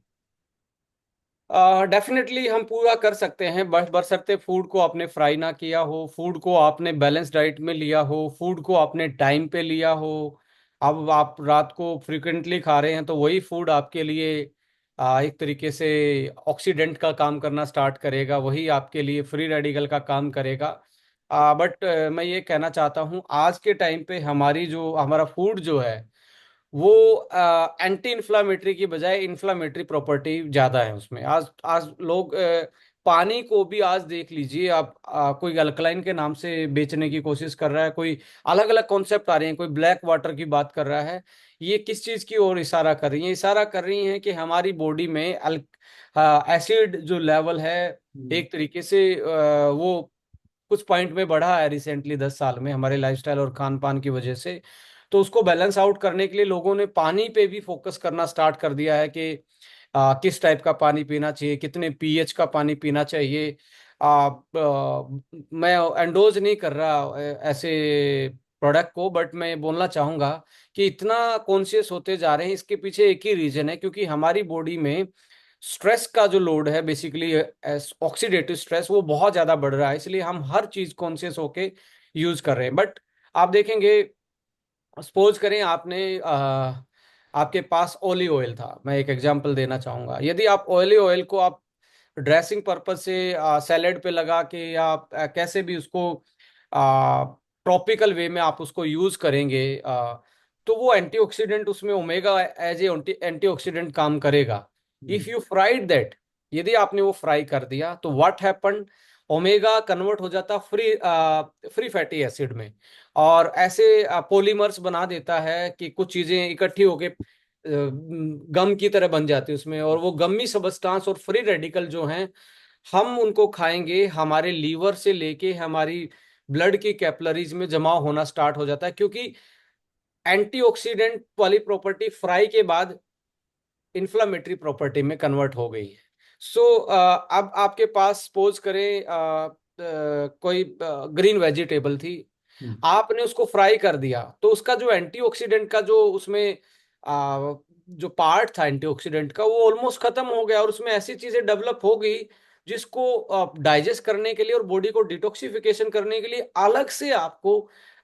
डेफिनेटली हम पूरा कर सकते हैं, बस बशर्ते फूड को आपने फ्राई ना किया हो, फूड को आपने बैलेंस डाइट में लिया हो, फूड को आपने टाइम पे लिया हो। अब आप रात को फ्रिक्वेंटली खा रहे हैं तो वही फूड आपके लिए एक तरीके से ऑक्सीडेंट का काम करना स्टार्ट करेगा, वही आपके लिए फ्री रेडिकल का काम करेगा। बट मैं ये कहना चाहता हूँ, आज के टाइम पे हमारी जो हमारा फूड जो है वो एंटी इन्फ्लामेटरी की बजाय इन्फ्लामेटरी प्रॉपर्टी ज्यादा है उसमें। आज आज लोग पानी को भी आज देख लीजिए आप, कोई अल्कलाइन के नाम से बेचने की कोशिश कर रहा है, कोई अलग अलग कॉन्सेप्ट आ रहे हैं, कोई ब्लैक वाटर की बात कर रहा है। ये किस चीज की ओर इशारा कर रही है? इशारा कर रही है कि हमारी बॉडी में एसिड जो लेवल है हम्म। एक तरीके से वो कुछ पॉइंट में बढ़ा है रिसेंटली 10 साल में हमारे लाइफस्टाइल और खान पान की वजह से। तो उसको बैलेंस आउट करने के लिए लोगों ने पानी पे भी फोकस करना स्टार्ट कर दिया है कि किस टाइप का पानी पीना चाहिए, कितने पीएच का पानी पीना चाहिए। मैं एंडोज नहीं कर रहा ऐसे प्रोडक्ट को, बट मैं बोलना चाहूंगा कि इतना कॉन्शियस होते जा रहे हैं, इसके पीछे एक ही रीजन है, क्योंकि हमारी बॉडी में स्ट्रेस का जो लोड है बेसिकली ऑक्सीडेटिव स्ट्रेस वो बहुत ज्यादा बढ़ रहा है, इसलिए हम हर चीज कॉन्शियस होके यूज कर रहे हैं। बट आप देखेंगे, सपोज करें आपने आपके पास ऑलिव ऑयल था, मैं एक एग्जांपल देना चाहूंगा। यदि आप ऑलिव ऑयल को आप ड्रेसिंग पर्पज से सैलेड पे लगा के या कैसे भी उसको ट्रॉपिकल वे में आप उसको यूज करेंगे, तो वो एंटीऑक्सीडेंट उसमें ओमेगा एज ए एंटीऑक्सीडेंट काम करेगा। इफ यू फ्राइड दैट, यदि आपने वो फ्राई कर दिया तो व्हाट हैपन, ओमेगा कन्वर्ट हो जाता फ्री फैटी एसिड में, और ऐसे पॉलीमर्स बना देता है कि कुछ चीजें इकट्ठी होके गम की तरह बन जाती है उसमें, और वो गमी सबस्टांस और फ्री रेडिकल जो हैं हम उनको खाएंगे, हमारे लीवर से लेके हमारी ब्लड की कैपिलरीज में जमा होना स्टार्ट हो जाता है, क्योंकि एंटीऑक्सीडेंट वाली प्रॉपर्टी फ्राई के बाद इन्फ्लामेटरी प्रॉपर्टी में कन्वर्ट हो गई है। सो अब आपके पास सपोज करें कोई ग्रीन वेजिटेबल थी, हम्म। आपने उसको फ्राई कर दिया, तो उसका जो एंटीऑक्सीडेंट का जो उसमें जो पार्ट था एंटीऑक्सीडेंट का वो ऑलमोस्ट खत्म हो गया, और उसमें ऐसी चीजें डेवलप हो गई जिसको डाइजेस्ट करने के लिए और बॉडी को डिटॉक्सिफिकेशन करने के लिए अलग से आपको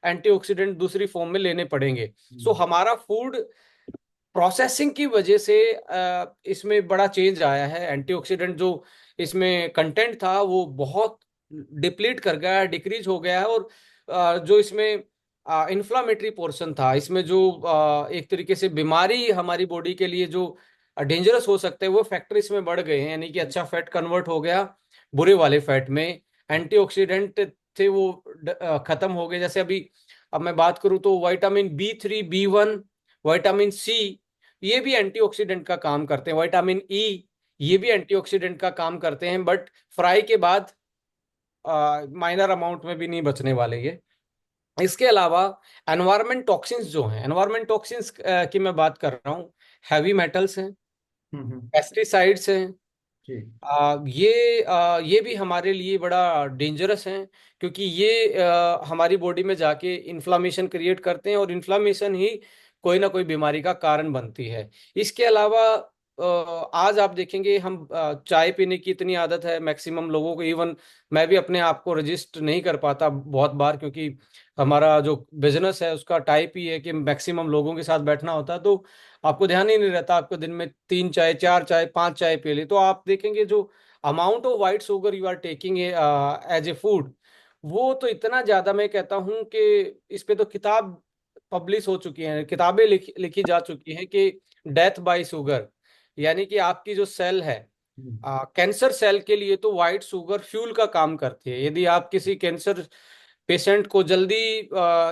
एंटीऑक्सीडेंट दूसरी फॉर्म में लेने पड़ेंगे। सो हम्म। हमारा फूड प्रोसेसिंग की वजह से इसमें बड़ा चेंज आया है। एंटीऑक्सीडेंट जो इसमें कंटेंट था वो बहुत डिप्लीट कर गया है, डिक्रीज हो गया है, और जो इसमें इन्फ्लामेटरी पोर्शन था, इसमें जो एक तरीके से बीमारी हमारी बॉडी के लिए जो डेंजरस हो सकते हैं वो फैक्टर इसमें बढ़ गए हैं, यानी कि अच्छा फैट कन्वर्ट हो गया बुरे वाले फैट में। एंटीऑक्सीडेंट थे वो खत्म हो गए। जैसे अभी अब मैं बात करूं तो vitamin B3 B1, vitamin C, ये भी एंटीऑक्सीडेंट का काम करते हैं। विटामिन ई, ये भी एंटीऑक्सीडेंट का काम करते हैं, बट फ्राई के बाद माइनर अमाउंट में भी नहीं बचने वाले ये। इसके अलावा एनवायरमेंट टॉक्सिन्स जो हैं, एनवायरमेंट टॉक्सिन्स की मैं बात कर रहा हूँ, हैवी मेटल्स हैं, हम्म। पेस्टिसाइड्स हैं, जी। ये भी हमारे लिए बड़ा डेंजरस है, क्योंकि ये हमारी बॉडी में जाके इन्फ्लामेशन क्रिएट करते हैं, और इन्फ्लामेशन ही कोई ना कोई बीमारी का कारण बनती है। इसके अलावा आज आप देखेंगे, हम चाय पीने की इतनी आदत है मैक्सिमम लोगों को, इवन मैं भी अपने आप को रजिस्ट नहीं कर पाता बहुत बार, क्योंकि हमारा जो बिजनेस है उसका टाइप ही है कि मैक्सिमम लोगों के साथ बैठना होता है, तो आपको ध्यान ही नहीं रहता, आपको दिन में 3 चाय, 4 चाय, 5 चाय पी ली, तो आप देखेंगे जो amount of white sugar you are taking as a food, वो तो इतना ज्यादा, मैं कहता हूँ कि इस पे तो किताब पब्लिश हो चुकी हैं, किताबें लिखी जा चुकी हैं कि डेथ बाय शुगर, यानी कि आपकी जो सेल है, हम्म। कैंसर सेल के लिए तो व्हाइट शुगर फ्यूल का काम करती है। यदि आप किसी कैंसर पेशेंट को जल्दी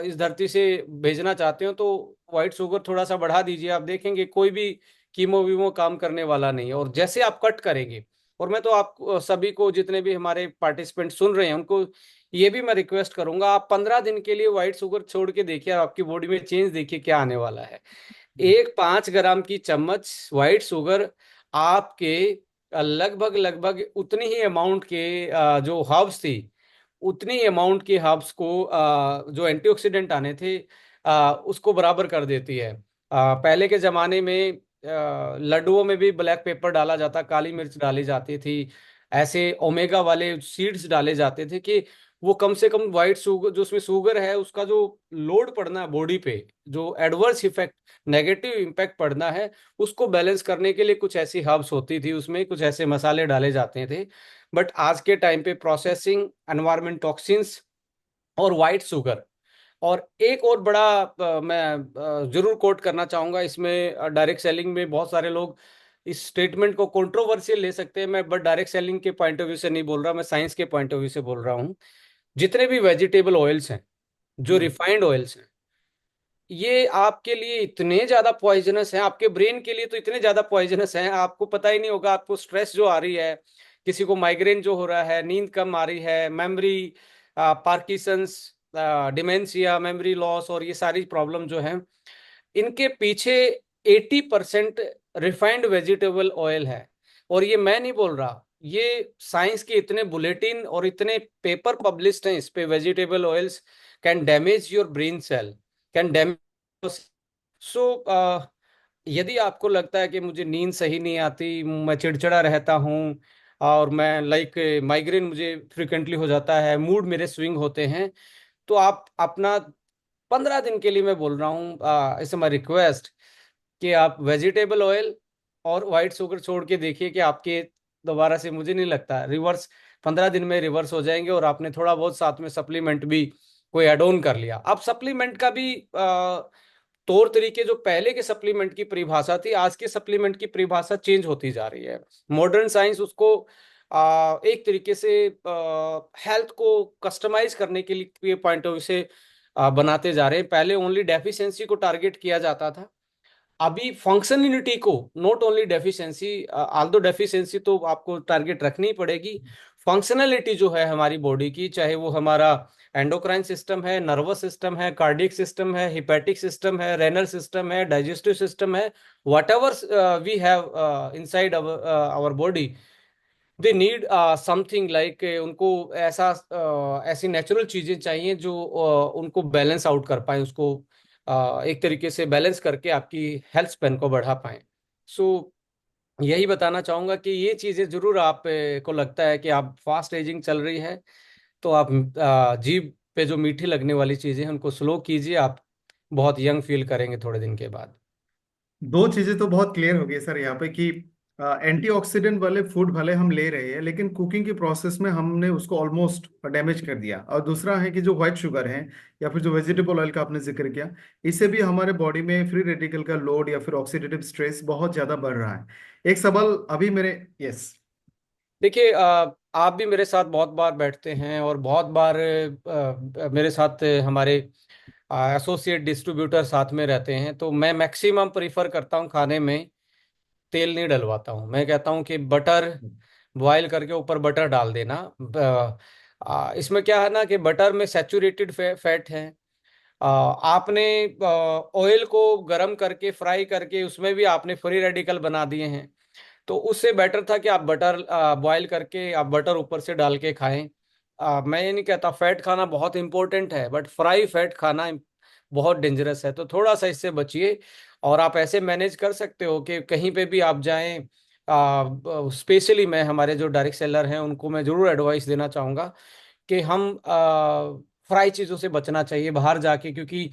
इस धरती से भेजना चाहते हो, तो व्हाइट शुगर थोड़ा सा बढ़ा दीजिए, आप देखेंगे कोई भी कीमो वीमो काम करने वाला नहीं है। और जैसे आप कट करेंगे, और मैं तो आप सभी को, जितने भी हमारे पार्टिसिपेंट सुन रहे हैं, उनको ये भी मैं रिक्वेस्ट करूंगा, आप 15 दिन के लिए व्हाइट शुगर छोड़ के देखिए, आपकी बॉडी में चेंज देखिए क्या आने वाला है। एक 5 ग्राम की चम्मच व्हाइट शुगर आपके लगभग लगभग उतनी ही अमाउंट के जो हर्ब्स थी, उतनी अमाउंट के हर्ब्स को जो एंटीऑक्सीडेंट आने थे, उसको बराबर कर देती है। पहले के जमाने में लड्डुओं में भी ब्लैक पेपर डाला जाता, काली मिर्च डाली जाती थी, ऐसे ओमेगा वाले सीड्स डाले जाते थे कि वो कम से कम व्हाइट शुगर, जो उसमें शुगर है, उसका जो लोड पड़ना है बॉडी पे, जो एडवर्स इफेक्ट, नेगेटिव इम्पैक्ट पड़ना है, उसको बैलेंस करने के लिए कुछ ऐसी हर्ब्स होती थी, उसमें कुछ ऐसे मसाले डाले जाते थे। बट आज के टाइम पे प्रोसेसिंग, एनवायरमेंट टॉक्सिन्स और वाइट शुगर, और एक और बड़ा मैं जरूर कोट करना चाहूंगा इसमें, डायरेक्ट सेलिंग में बहुत सारे लोग इस स्टेटमेंट को कंट्रोवर्शियल ले सकते हैं, मैं बट डायरेक्ट सेलिंग के पॉइंट ऑफ व्यू से नहीं बोल रहा, मैं साइंस के पॉइंट ऑफ व्यू से बोल रहा हूँ। जितने भी वेजिटेबल ऑयल्स हैं, जो हम्म। रिफाइंड ऑयल्स हैं, ये आपके लिए इतने ज्यादा पॉइजनस हैं, आपके ब्रेन के लिए तो इतने ज्यादा पॉइजनस हैं, आपको पता ही नहीं होगा। आपको स्ट्रेस जो आ रही है, किसी को माइग्रेन जो हो रहा है, नींद कम आ रही है, memory, Parkinson's, dementia, memory loss, और ये सारी प्रॉब्लम जो है, इनके पीछे 80% रिफाइंड वेजिटेबल ऑयल है। और ये मैं नहीं बोल रहा, ये साइंस के इतने बुलेटिन और इतने पेपर पब्लिश्ड हैं इस पे, vegetable oils can damage your brain cell, can damage. So यदि आपको लगता है कि मुझे नींद सही नहीं आती, मैं चिड़चिड़ा रहता हूँ, और मैं लाइक माइग्रेन मुझे फ्रिक्वेंटली हो जाता है, मूड मेरे स्विंग होते हैं, तो आप अपना 15 दिन के लिए, मैं बोल रहा हूँ, इस माई रिक्वेस्ट, कि आप वेजिटेबल ऑयल और वाइट शुगर छोड़ के देखिए कि आपके दोबारा से, मुझे नहीं लगता रिवर्स, 15 दिन में रिवर्स हो जाएंगे। और आपने थोड़ा बहुत साथ में सप्लीमेंट भी कोई एड ऑन कर लिया। अब सप्लीमेंट का भी तौर तरीके, जो पहले के सप्लीमेंट की परिभाषा थी, आज के सप्लीमेंट की परिभाषा चेंज होती जा रही है। मॉडर्न साइंस उसको एक तरीके से हेल्थ को कस्टमाइज करने के लिए पॉइंट ऑफ व्यू से बनाते जा रहे हैं। पहले ओनली डेफिशिएंसी को टारगेट किया जाता था, अभी फंक्शनलिटी को, not only deficiency, Aldous deficiency तो आपको टारगेट रखनी ही पड़ेगी, फंक्शनलिटी जो है हमारी बॉडी की, चाहे वो हमारा एंडोक्राइन सिस्टम है, नर्वस सिस्टम है, कार्डियक सिस्टम है, हिपैटिक सिस्टम है, रेनल सिस्टम है, डाइजेस्टिव सिस्टम है, whatever we have inside our body, they need something like, उनको ऐसा ऐसी नेचुरल चीजें चाहिए जो उनको बैलेंस आउट कर पाए, उसको एक तरीके से बैलेंस करके आपकी हेल्थ स्पैन को बढ़ा पाए। सो यही बताना चाहूंगा कि ये चीजें जरूर आप को लगता है कि आप फास्ट एजिंग चल रही है, तो आप जीभ पे जो मीठी लगने वाली चीजें हैं उनको स्लो कीजिए, आप बहुत यंग फील करेंगे थोड़े दिन के बाद। दो चीजें तो बहुत क्लियर हो गई सर यहाँ पे कि एंटीऑक्सीडेंट वाले फूड भले हम ले रहे हैं, लेकिन कुकिंग की प्रोसेस में हमने उसको ऑलमोस्ट डैमेज कर दिया। और दूसरा है कि जो व्हाइट शुगर है या फिर जो वेजिटेबल ऑयल का आपने जिक्र किया, इससे भी हमारे बॉडी में फ्री रेडिकल का लोड या फिर ऑक्सीडेटिव स्ट्रेस बहुत ज्यादा बढ़ रहा है। एक सवाल अभी मेरे, यस। देखिए, आप भी मेरे साथ बहुत बार बैठते हैं, और बहुत बार मेरे साथ हमारे एसोसिएट डिस्ट्रीब्यूटर साथ में रहते हैं, तो मैं मैक्सिमम प्रीफर करता हूँ खाने में तेल नहीं डलवाता हूँ। मैं कहता हूँ कि बटर बॉयल करके ऊपर बटर डाल देना। इसमें क्या है ना कि बटर में सैचुरेटेड फैट है। आपने ऑयल को गरम करके, फ्राई करके, उसमें भी आपने फ्री रेडिकल बना दिए हैं। तो उससे बेटर था कि आप बटर बॉईल करके आप बटर ऊपर से डाल के खाएं। मैं ये नहीं कहता फैट खाना बहुत इंपॉर्टेंट है, बट फ्राई फैट खाना बहुत डेंजरस है, तो थोड़ा सा इससे बचिए। और आप ऐसे मैनेज कर सकते हो कि कहीं पे भी आप जाएं, स्पेशली मैं हमारे जो डायरेक्ट सेलर हैं उनको मैं जरूर एडवाइस देना चाहूँगा कि हम फ्राई चीज़ों से बचना चाहिए बाहर जाके, क्योंकि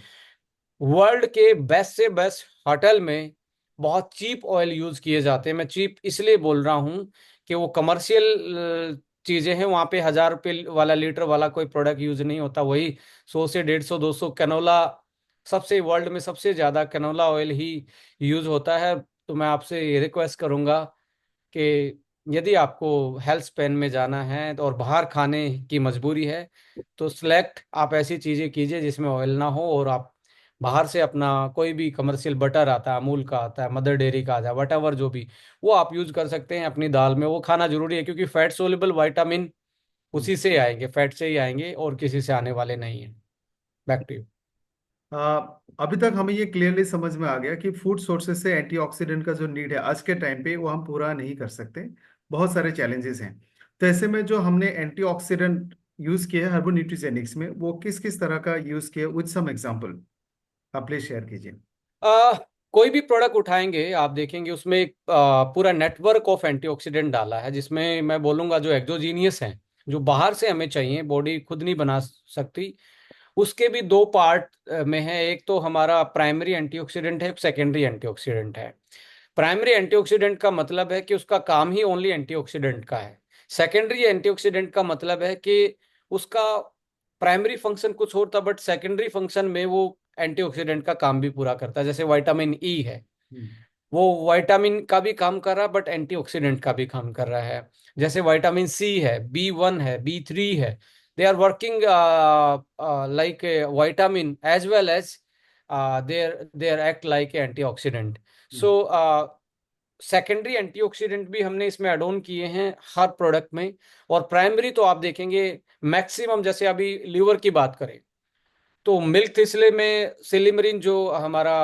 वर्ल्ड के बेस्ट से बेस्ट होटल में बहुत चीप ऑयल यूज किए जाते हैं। मैं चीप इसलिए बोल रहा हूँ कि वो कमर्शियल चीजें हैं, वहां पे 1,000 रुपये वाला लीटर वाला कोई प्रोडक्ट यूज नहीं होता, वही 100 से 150 200 कैनोला, सबसे वर्ल्ड में सबसे ज्यादा कैनोला ऑयल ही यूज होता है। तो मैं आपसे ये रिक्वेस्ट करूंगा कि यदि आपको हेल्थ स्पैन में जाना है और बाहर खाने की मजबूरी है, तो सिलेक्ट आप ऐसी चीज़ें कीजिए जिसमें ऑयल ना हो, और आप बाहर से अपना कोई भी कमर्शियल बटर आता है, अमूल का आता है, मदर डेयरी का आता है, वट एवर जो भी, वो आप यूज कर सकते हैं अपनी दाल में। वो खाना जरूरी है, क्योंकि फैट सोल्युबल विटामिन हम्म। उसी से आएंगे, फैट से ही आएंगे और किसी से आने वाले नहीं है। Back to you. अभी तक हमें ये क्लियरली समझ में आ गया कि फूड सोर्सेज से एंटीऑक्सीडेंट का जो नीड है आज के टाइम पे वो हम पूरा नहीं कर सकते। बहुत सारे चैलेंजेस हैं। तो ऐसे में जो हमने एंटीऑक्सीडेंट यूज किए हैं हर्बल न्यूट्रिजेनिक्स में, वो किस किस तरह का यूज किया, विद सम एग्जांपल आप प्लीज शेयर कीजिए। आ, कोई भी प्रोडक्ट उठाएंगे आप देखेंगे उसमें एक पूरा नेटवर्क ऑफ एंटीऑक्सीडेंट डाला है, जिसमें मैं बोलूंगा जो एक्सोजीनियस हैं, जो बाहर से हमें चाहिए, बॉडी खुद नहीं बना सकती, उसके भी दो पार्ट में है। एक तो हमारा प्राइमरी एंटीऑक्सीडेंट है, एक सेकेंडरी एंटीऑक्सीडेंट है। प्राइमरी एंटीऑक्सीडेंट का मतलब है कि उसका काम ही ओनली एंटीऑक्सीडेंट का है। सेकेंडरी एंटीऑक्सीडेंट का मतलब है कि उसका प्राइमरी फंक्शन कुछ और था, बट सेकेंडरी फंक्शन में वो एंटीऑक्सीडेंट का काम भी पूरा करता है। जैसे विटामिन ई है, हम्म। वो विटामिन का भी काम कर रहा है बट एंटीऑक्सीडेंट का भी काम कर रहा है। जैसे विटामिन सी है, B1 है, B3 है, they are working like vitamin as well as their act like antioxidant. So secondary antioxidant भी हमने इसमें एड ऑन किए हैं हर प्रोडक्ट में। और प्राइमरी तो आप देखेंगे मैक्सिमम, जैसे अभी लीवर की बात करें तो मिल्क थिस्ले में सिलिमरिन जो हमारा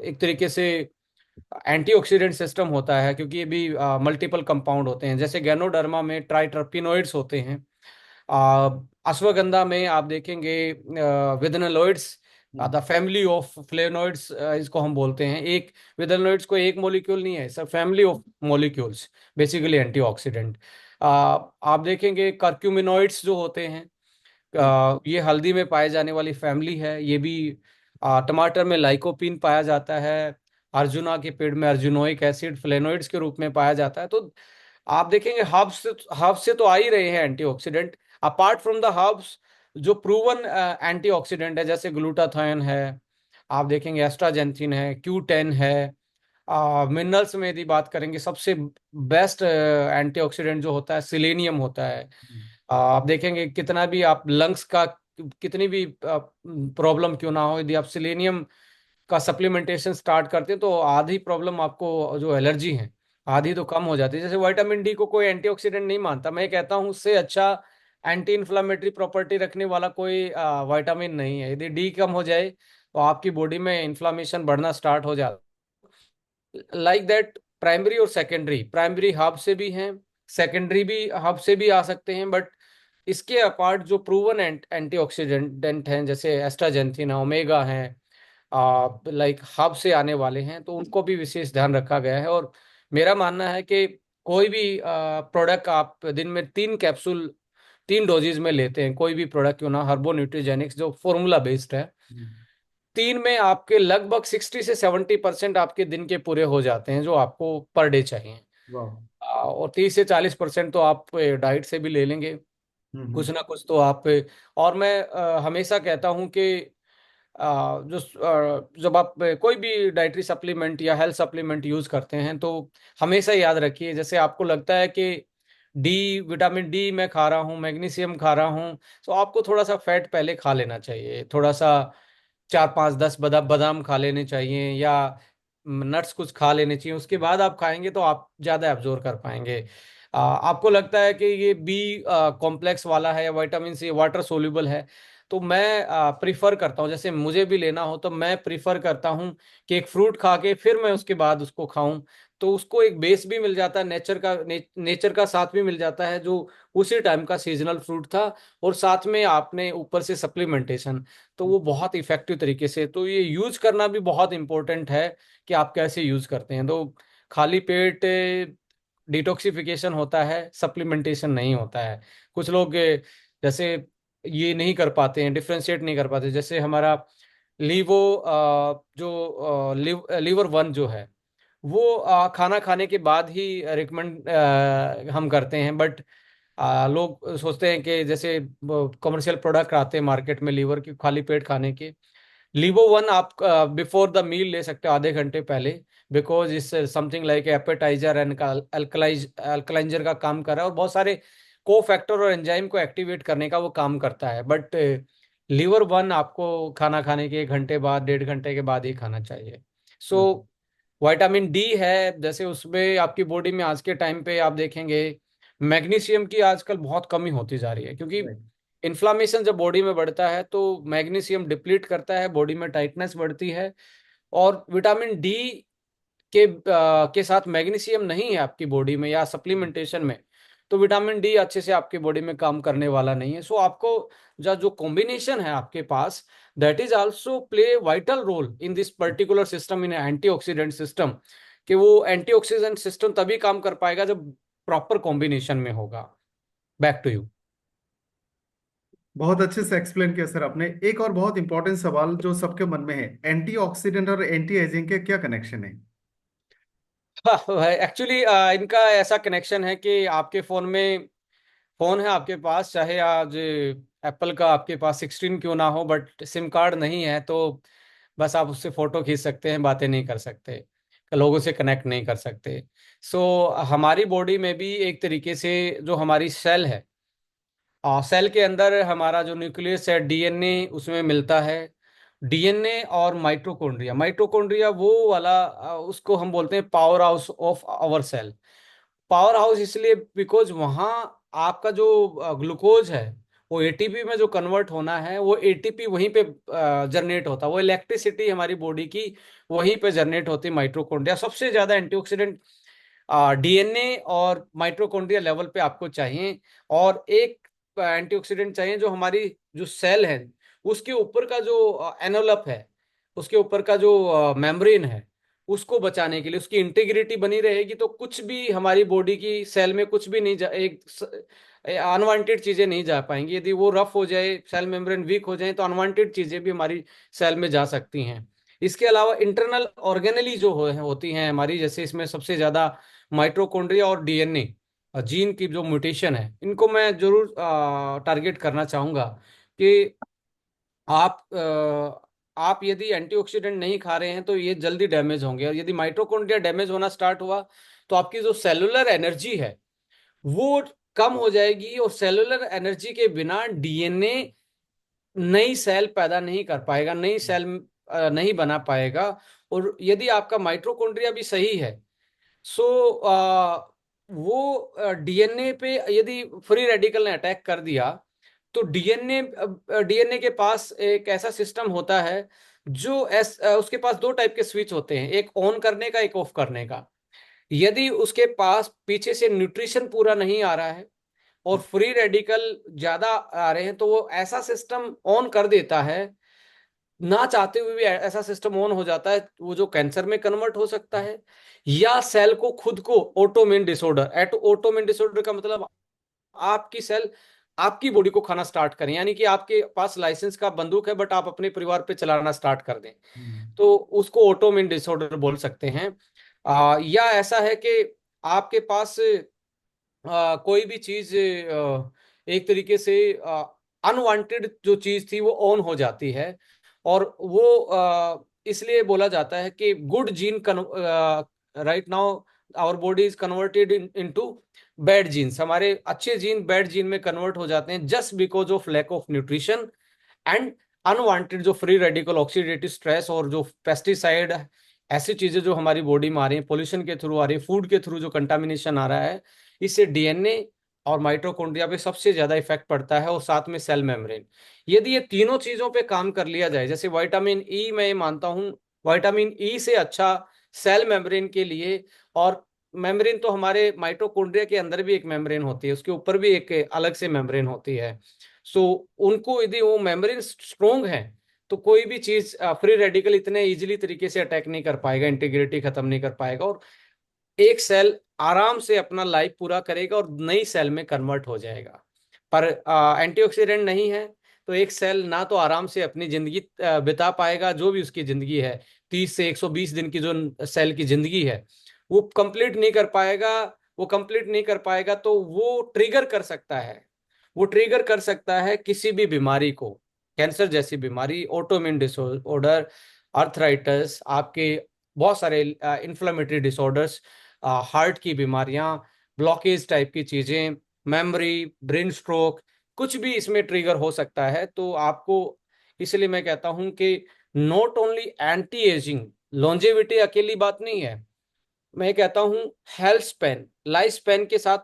एक तरीके से एंटीऑक्सीडेंट सिस्टम होता है, क्योंकि ये भी मल्टीपल कंपाउंड होते हैं। जैसे गैनोडर्मा में ट्राइटर्पिनोइड्स होते हैं, आ, अश्वगंधा में आप देखेंगे विदनोइड्स, हम्म। द फैमिली ऑफ फ्लेवोनोइड्स इसको हम बोलते हैं। एक विदनोइड्स को एक मॉलिक्यूल नहीं है, सब family of molecules, basically antioxidant. आप देखेंगे कर्क्यूमिनोइड्स जो होते हैं, हम्म। ये हल्दी में पाए जाने वाली फैमिली है। ये भी टमाटर में लाइकोपीन पाया जाता है, अर्जुना के पेड़ में अर्जुनोइक एसिड फ्लेनोइड्स के रूप में पाया जाता है। तो आप देखेंगे हर्ब्स से तो आ ही रहे हैं antioxidant. Apart from the herbs, जो प्रूवन एंटीऑक्सीडेंट है, जैसे ग्लूटाथायोन है, आप देखेंगे एस्ट्राजेंथिन है, Q10 है। मिनरल्स में यदि बात करेंगे, सबसे बेस्ट एंटीऑक्सीडेंट जो होता है सिलेनियम होता है। हम्म। आप देखेंगे कितना भी आप लंग्स का कितनी भी प्रॉब्लम क्यों ना हो, यदि आप सिलेनियम का सप्लीमेंटेशन स्टार्ट करते हैं तो आधी प्रॉब्लम आपको जो एलर्जी है आधी तो कम हो जाती है। जैसे विटामिन डी को कोई एंटीऑक्सीडेंट नहीं मानता, मैं कहता हूँ उससे अच्छा एंटी इन्फ्लामेटरी प्रॉपर्टी रखने वाला कोई विटामिन नहीं है। यदि डी कम हो जाए तो आपकी बॉडी में इन्फ्लामेशन बढ़ना स्टार्ट हो जाता। लाइक दैट प्राइमरी और सेकेंडरी, प्राइमरी हब से भी हैं, सेकेंडरी भी हब से भी आ सकते हैं, बट इसके अपार्ट जो प्रूवन एंटीऑक्सीडेंट हैं, जैसे एस्ट्राजेंथिन ओमेगा हैं, लाइक हब से आने वाले हैं, तो उनको भी विशेष ध्यान रखा गया है। और मेरा मानना है कि कोई भी प्रोडक्ट आप दिन में 3 कैप्सूल 3 डोजेज में लेते हैं, कोई भी प्रोडक्ट क्यों ना, हर्बो न्यूट्रीजेनिक्स जो फॉर्मूला बेस्ड है, हम्म। 3 में आपके लगभग 60 से 70% आपके दिन के पूरे हो जाते हैं जो आपको पर डे चाहिए। वाह। और 30 से 40% तो आप डाइट से भी ले लेंगे, हम्म। कुछ ना कुछ तो आप। और मैं हमेशा कहता हूं कि जब आप कोई भी डाइटरी सप्लीमेंट या हेल्थ सप्लीमेंट यूज करते हैं तो हमेशा याद रखिए, जैसे आपको लगता है कि विटामिन डी मैं खा रहा हूँ, मैग्नीशियम खा रहा हूँ, तो आपको थोड़ा सा फैट पहले खा लेना चाहिए, थोड़ा सा 4 5 10 बादाम बादाम खा लेने चाहिए, या नट्स कुछ खा लेने चाहिए। उसके बाद आप खाएंगे तो आप ज्यादा एब्जॉर्ब कर पाएंगे। आपको लगता है कि ये बी कॉम्प्लेक्स वाला है या विटामिन सी वाटर सोल्यूबल है, तो मैं प्रिफर करता हूँ, जैसे मुझे भी लेना हो तो मैं प्रिफर करता हूँ कि एक फ्रूट खा के फिर मैं उसके बाद उसको खाऊं, तो उसको एक बेस भी मिल जाता है, नेचर का साथ भी मिल जाता है जो उसी टाइम का सीजनल फ्रूट था, और साथ में आपने ऊपर से सप्लीमेंटेशन। तो वो बहुत इफेक्टिव तरीके से, तो ये यूज करना भी बहुत इंपॉर्टेंट है कि आप कैसे यूज करते हैं। तो खाली पेट डिटॉक्सिफिकेशन होता है, सप्लीमेंटेशन नहीं होता है। कुछ लोग जैसे ये नहीं कर पाते हैं, डिफ्रेंशिएट नहीं कर पाते। जैसे हमारा लीवो लीवर वन जो है, वो खाना खाने के बाद ही रिकमेंड हम करते हैं। बट लोग सोचते हैं कि जैसे कमर्शियल प्रोडक्ट आते हैं मार्केट में लीवर की खाली पेट खाने के, लीवो वन आप बिफोर द मील ले सकते हो, आधे घंटे पहले। बिकॉज इस समथिंग लाइक एपेटाइजर एंड अल्कलाइजर का काम कर रहा है, और बहुत सारे को फैक्टर और एंजाइम को एक्टिवेट करने का वो काम करता है। बट लीवर वन आपको खाना खाने के 1 घंटे बाद, 1.5 घंटे के बाद ही खाना चाहिए। सो बिल्कुल। विटामिन डी है, जैसे उसमें आपकी बॉडी में आज के टाइम पे आप देखेंगे मैग्नीशियम की आजकल बहुत कमी होती जा रही है, क्योंकि राइट। इन्फ्लामेशन जब बॉडी में बढ़ता है तो मैग्नीशियम डिप्लीट करता है, बॉडी में टाइटनेस बढ़ती है। और विटामिन डी के साथ मैग्नीशियम नहीं है आपकी बॉडी में या सप्लीमेंटेशन में, तो विटामिन डी अच्छे से आपकी बॉडी में काम करने वाला नहीं है। सो आपको जो जो कॉम्बिनेशन है आपके पास, that is also play vital role in this particular system, in antioxidant system. कि वो एंटीऑक्सीडेंट सिस्टम तभी काम कर पाएगा जब प्रॉपर कॉम्बिनेशन में होगा। Back to you. बहुत अच्छे से एक्सप्लेन किया सर आपने। एक और बहुत इंपॉर्टेंट सवाल जो सबके मन में है, एंटीऑक्सीडेंट और एंटी एजिंग के क्या कनेक्शन है? एक्चुअली इनका ऐसा कनेक्शन है कि आपके फोन है आपके पास, चाहे आज एप्पल का आपके पास 16 क्यों ना हो, बट सिम कार्ड नहीं है तो बस आप उससे फोटो खींच सकते हैं, बातें नहीं कर सकते, लोगों से कनेक्ट नहीं कर सकते। सो हमारी बॉडी में भी एक तरीके से जो हमारी सेल है, सेल के अंदर हमारा जो न्यूक्लियस है, डीएनए उसमें मिलता है। डीएनए और माइटोकॉन्ड्रिया, माइटोकॉन्ड्रिया वो वाला उसको हम बोलते हैं power house of our cell. Power house इसलिए बिकॉज वहां आपका जो ग्लूकोज है वो एटीपी में जो कन्वर्ट होना है, वो एटीपी वहीं पे जनरेट होता है, वो इलेक्ट्रिसिटी हमारी बॉडी की वहीं पे जनरेट होती है। माइटोकॉन्ड्रिया सबसे ज्यादा एंटीऑक्सीडेंट डीएनए और माइटोकॉन्ड्रिया लेवल पे आपको चाहिए। और एक एंटीऑक्सीडेंट चाहिए जो हमारी जो सेल है उसके ऊपर का जो एनवलप है, उसके ऊपर का जो मेम्ब्रेन है, उसको बचाने के लिए, उसकी इंटीग्रिटी बनी रहेगी तो कुछ भी हमारी बॉडी की सेल में कुछ भी नहीं एक अनवांटेड चीजें नहीं जा पाएंगी। यदि वो रफ हो जाए, सेल मेम्ब्रेन वीक हो जाए, तो अनवांटेड चीजें भी हमारी सेल में जा सकती हैं। इसके अलावा इंटरनल ऑर्गेनली जो होती हैं हमारी, जैसे इसमें सबसे ज्यादा माइटोकॉन्ड्रिया और डीएनए जीन की जो म्यूटेशन है, इनको मैं जरूर टारगेट करना चाहूंगा कि आप यदि एंटीऑक्सीडेंट नहीं खा रहे हैं तो ये जल्दी डैमेज होंगे, और यदि माइटोकॉन्ड्रिया डैमेज होना स्टार्ट हुआ तो आपकी जो सेलुलर एनर्जी है वो कम हो जाएगी, और सेलुलर एनर्जी के बिना डीएनए नई सेल पैदा नहीं कर पाएगा, नई सेल नहीं बना पाएगा। और यदि आपका माइटोकॉन्ड्रिया भी सही है, सो वो डीएनए पे यदि फ्री रेडिकल ने अटैक कर दिया, तो डीएनए के पास एक ऐसा सिस्टम होता है जो उसके पास दो टाइप के स्विच होते हैं, एक ऑन करने का, एक ऑफ करने का। यदि उसके पास पीछे से न्यूट्रिशन पूरा नहीं आ रहा है और फ्री रेडिकल ज्यादा आ रहे हैं, तो वो ऐसा सिस्टम ऑन कर देता है, ना चाहते हुए भी ऐसा सिस्टम ऑन हो जाता है, वो जो कैंसर में कन्वर्ट हो सकता है, या सेल को खुद को autoimmune disorder. Eight autoimmune disorder का मतलब आपकी सेल आपकी बॉडी को खाना स्टार्ट करें, यानी कि आपके पास लाइसेंस का बंदूक है बट आप अपने परिवार पे चलाना स्टार्ट कर दें, हम्म। तो उसको ऑटोमेन डिसऑर्डर बोल सकते हैं। या ऐसा है कि आपके पास कोई भी चीज एक तरीके से अनवांटेड जो चीज थी वो ऑन हो जाती है, और वो इसलिए बोला जाता है कि good gene right now our body is converted into bad genes, हमारे अच्छे जीन बैड जीन में कन्वर्ट हो जाते हैं just because of lack of nutrition and unwanted जो फ्री रेडिकल ऑक्सीडेटिव स्ट्रेस और जो पेस्टिसाइड, ऐसी चीजें जो हमारी बॉडी में आ रही है, पोल्यूशन के थ्रू आ रही है, फूड के थ्रू जो कंटामिनेशन आ रहा है, इससे डीएनए और माइटोकॉन्ड्रिया पे सबसे ज्यादा इफेक्ट पड़ता है, और साथ में सेल मेम्ब्रेन। यदि ये तीनों चीजों पे काम कर लिया जाए, जैसे विटामिन ई, मैं ये मानता हूँ विटामिन ई से अच्छा सेल मेम्ब्रेन के लिए। और मेम्ब्रेन तो हमारे माइटोकॉन्ड्रिया के अंदर भी एक मेम्ब्रेन होती है, उसके ऊपर भी एक अलग से मेम्ब्रेन होती है। सो उनको यदि वो मेम्ब्रेन स्ट्रोंग है तो कोई भी चीज फ्री रेडिकल इतने इजीली तरीके से अटैक नहीं कर पाएगा, इंटीग्रिटी खत्म नहीं कर पाएगा, और एक सेल आराम से अपना लाइफ पूरा करेगा और नई सेल में कन्वर्ट हो जाएगा। पर एंटीऑक्सीडेंट नहीं है तो एक सेल ना तो आराम से अपनी जिंदगी बिता पाएगा, जो भी उसकी जिंदगी है 30 से 120 दिन की जो सेल की जिंदगी है वो कंप्लीट नहीं कर पाएगा। वो कंप्लीट नहीं कर पाएगा तो वो ट्रिगर कर सकता है, वो ट्रिगर कर सकता है किसी भी बीमारी को, कैंसर जैसी बीमारी, ऑटोइम्यून डिसऑर्डर, अर्थराइटिस, आपके बहुत सारे इन्फ्लेमेटरी डिसऑर्डर्स, हार्ट की बीमारियां, ब्लॉकेज टाइप की चीजें, मेमोरी, ब्रेन स्ट्रोक, कुछ भी इसमें ट्रिगर हो सकता है। तो आपको, इसलिए मैं कहता हूं कि not only anti ageing, longevity अकेली बात नहीं है, मैं कहता हूं हेल्थ स्पेन, लाइफ स्पेन के साथ,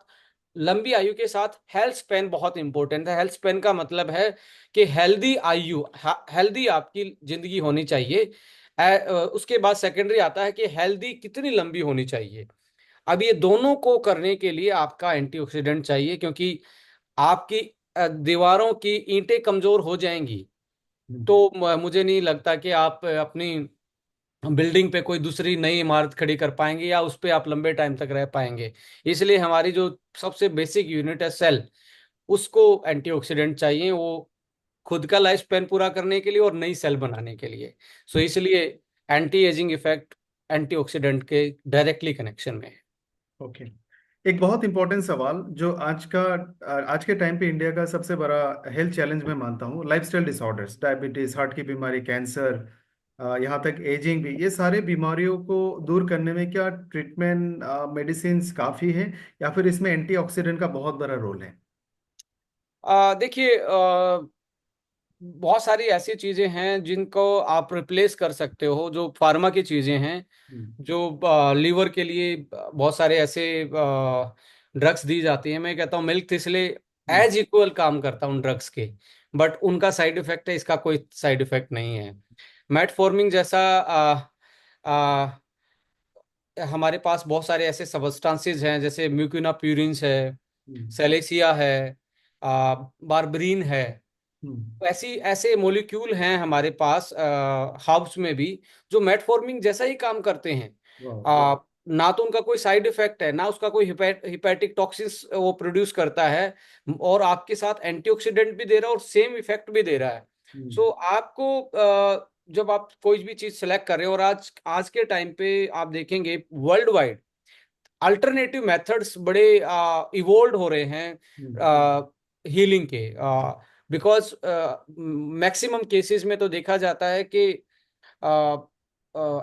लंबी आयु के साथ हेल्थ स्पेन बहुत इंपॉर्टेंट है। हेल्थ स्पेन का मतलब है कि हेल्दी आयु, हेल्दी आपकी जिंदगी होनी चाहिए। उसके बाद सेकेंडरी आता है कि हेल्दी कितनी लंबी होनी चाहिए। अब ये दोनों को करने के लिए आपका एंटीऑक्सीडेंट चाहिए, क्योंकि आपकी दीवारों की ईंटें कमजोर हो जाएंगी हम्म। तो मुझे नहीं लगता कि आप अपनी बिल्डिंग पे कोई दूसरी नई इमारत खड़ी कर पाएंगे या उस पे आप लंबे टाइम तक रह पाएंगे। इसलिए हमारी जो सबसे बेसिक यूनिट है सेल, उसको एंटीऑक्सीडेंट चाहिए, वो खुद का लाइफ स्पेन पूरा करने के लिए और नई सेल बनाने के लिए। सो इसलिए एंटी एजिंग इफेक्ट एंटीऑक्सीडेंट के डायरेक्टली कनेक्शन में है। ओके। एक बहुत इंपॉर्टेंट सवाल जो आज के टाइम पे इंडिया का सबसे बड़ा हेल्थ चैलेंज मैं मानता हूँ, लाइफस्टाइल डिसऑर्डर्स, डायबिटीज, हार्ट की बीमारी, कैंसर, यहाँ तक एजिंग भी, ये सारे बीमारियों को दूर करने में क्या ट्रीटमेंट मेडिसिन काफ़ी है, या फिर इसमें एंटीऑक्सीडेंट का बहुत बड़ा रोल है? देखिए, बहुत सारी ऐसी चीजें हैं जिनको आप रिप्लेस कर सकते हो, जो फार्मा की चीजें हैं, हम्म। जो लीवर के लिए बहुत सारे ऐसे ड्रग्स दी जाती हैं। मैं कहता हूँ मिल्क थिसले हम्म। एज इक्वल काम करता हूँ ड्रग्स के, बट उनका साइड इफेक्ट है, इसका कोई साइड इफेक्ट नहीं है। मेटफॉर्मिन जैसा हमारे पास बहुत सारे ऐसे सबस्टांसेस हैं, जैसे म्यूकिना प्यूरिन्स है, हम्म। सेलेसिया है, बार्बरीन है। हम्म। ऐसी ऐसे मोलिक्यूल हैं हमारे पास हर्ब्स में भी, जो मेटफॉर्मिन जैसा ही काम करते हैं। वाह। ना तो उनका कोई साइड इफेक्ट है, ना उसका कोई हिपैटिक टॉक्सिन्स वो प्रोड्यूस करता है, और आपके साथ एंटीऑक्सीडेंट भी दे रहा है और सेम इफेक्ट भी दे रहा है। हम्म। सो आपको जब आप कोई भी चीज सेलेक्ट कर रहे हो, और आज आज के टाइम पे आप देखेंगे वर्ल्ड वाइड अल्टरनेटिव मेथड्स बड़े इवोल्व हो रहे हम्म। हैं हीलिंग के, बिकॉज मैक्सिमम केसेस में तो देखा जाता है कि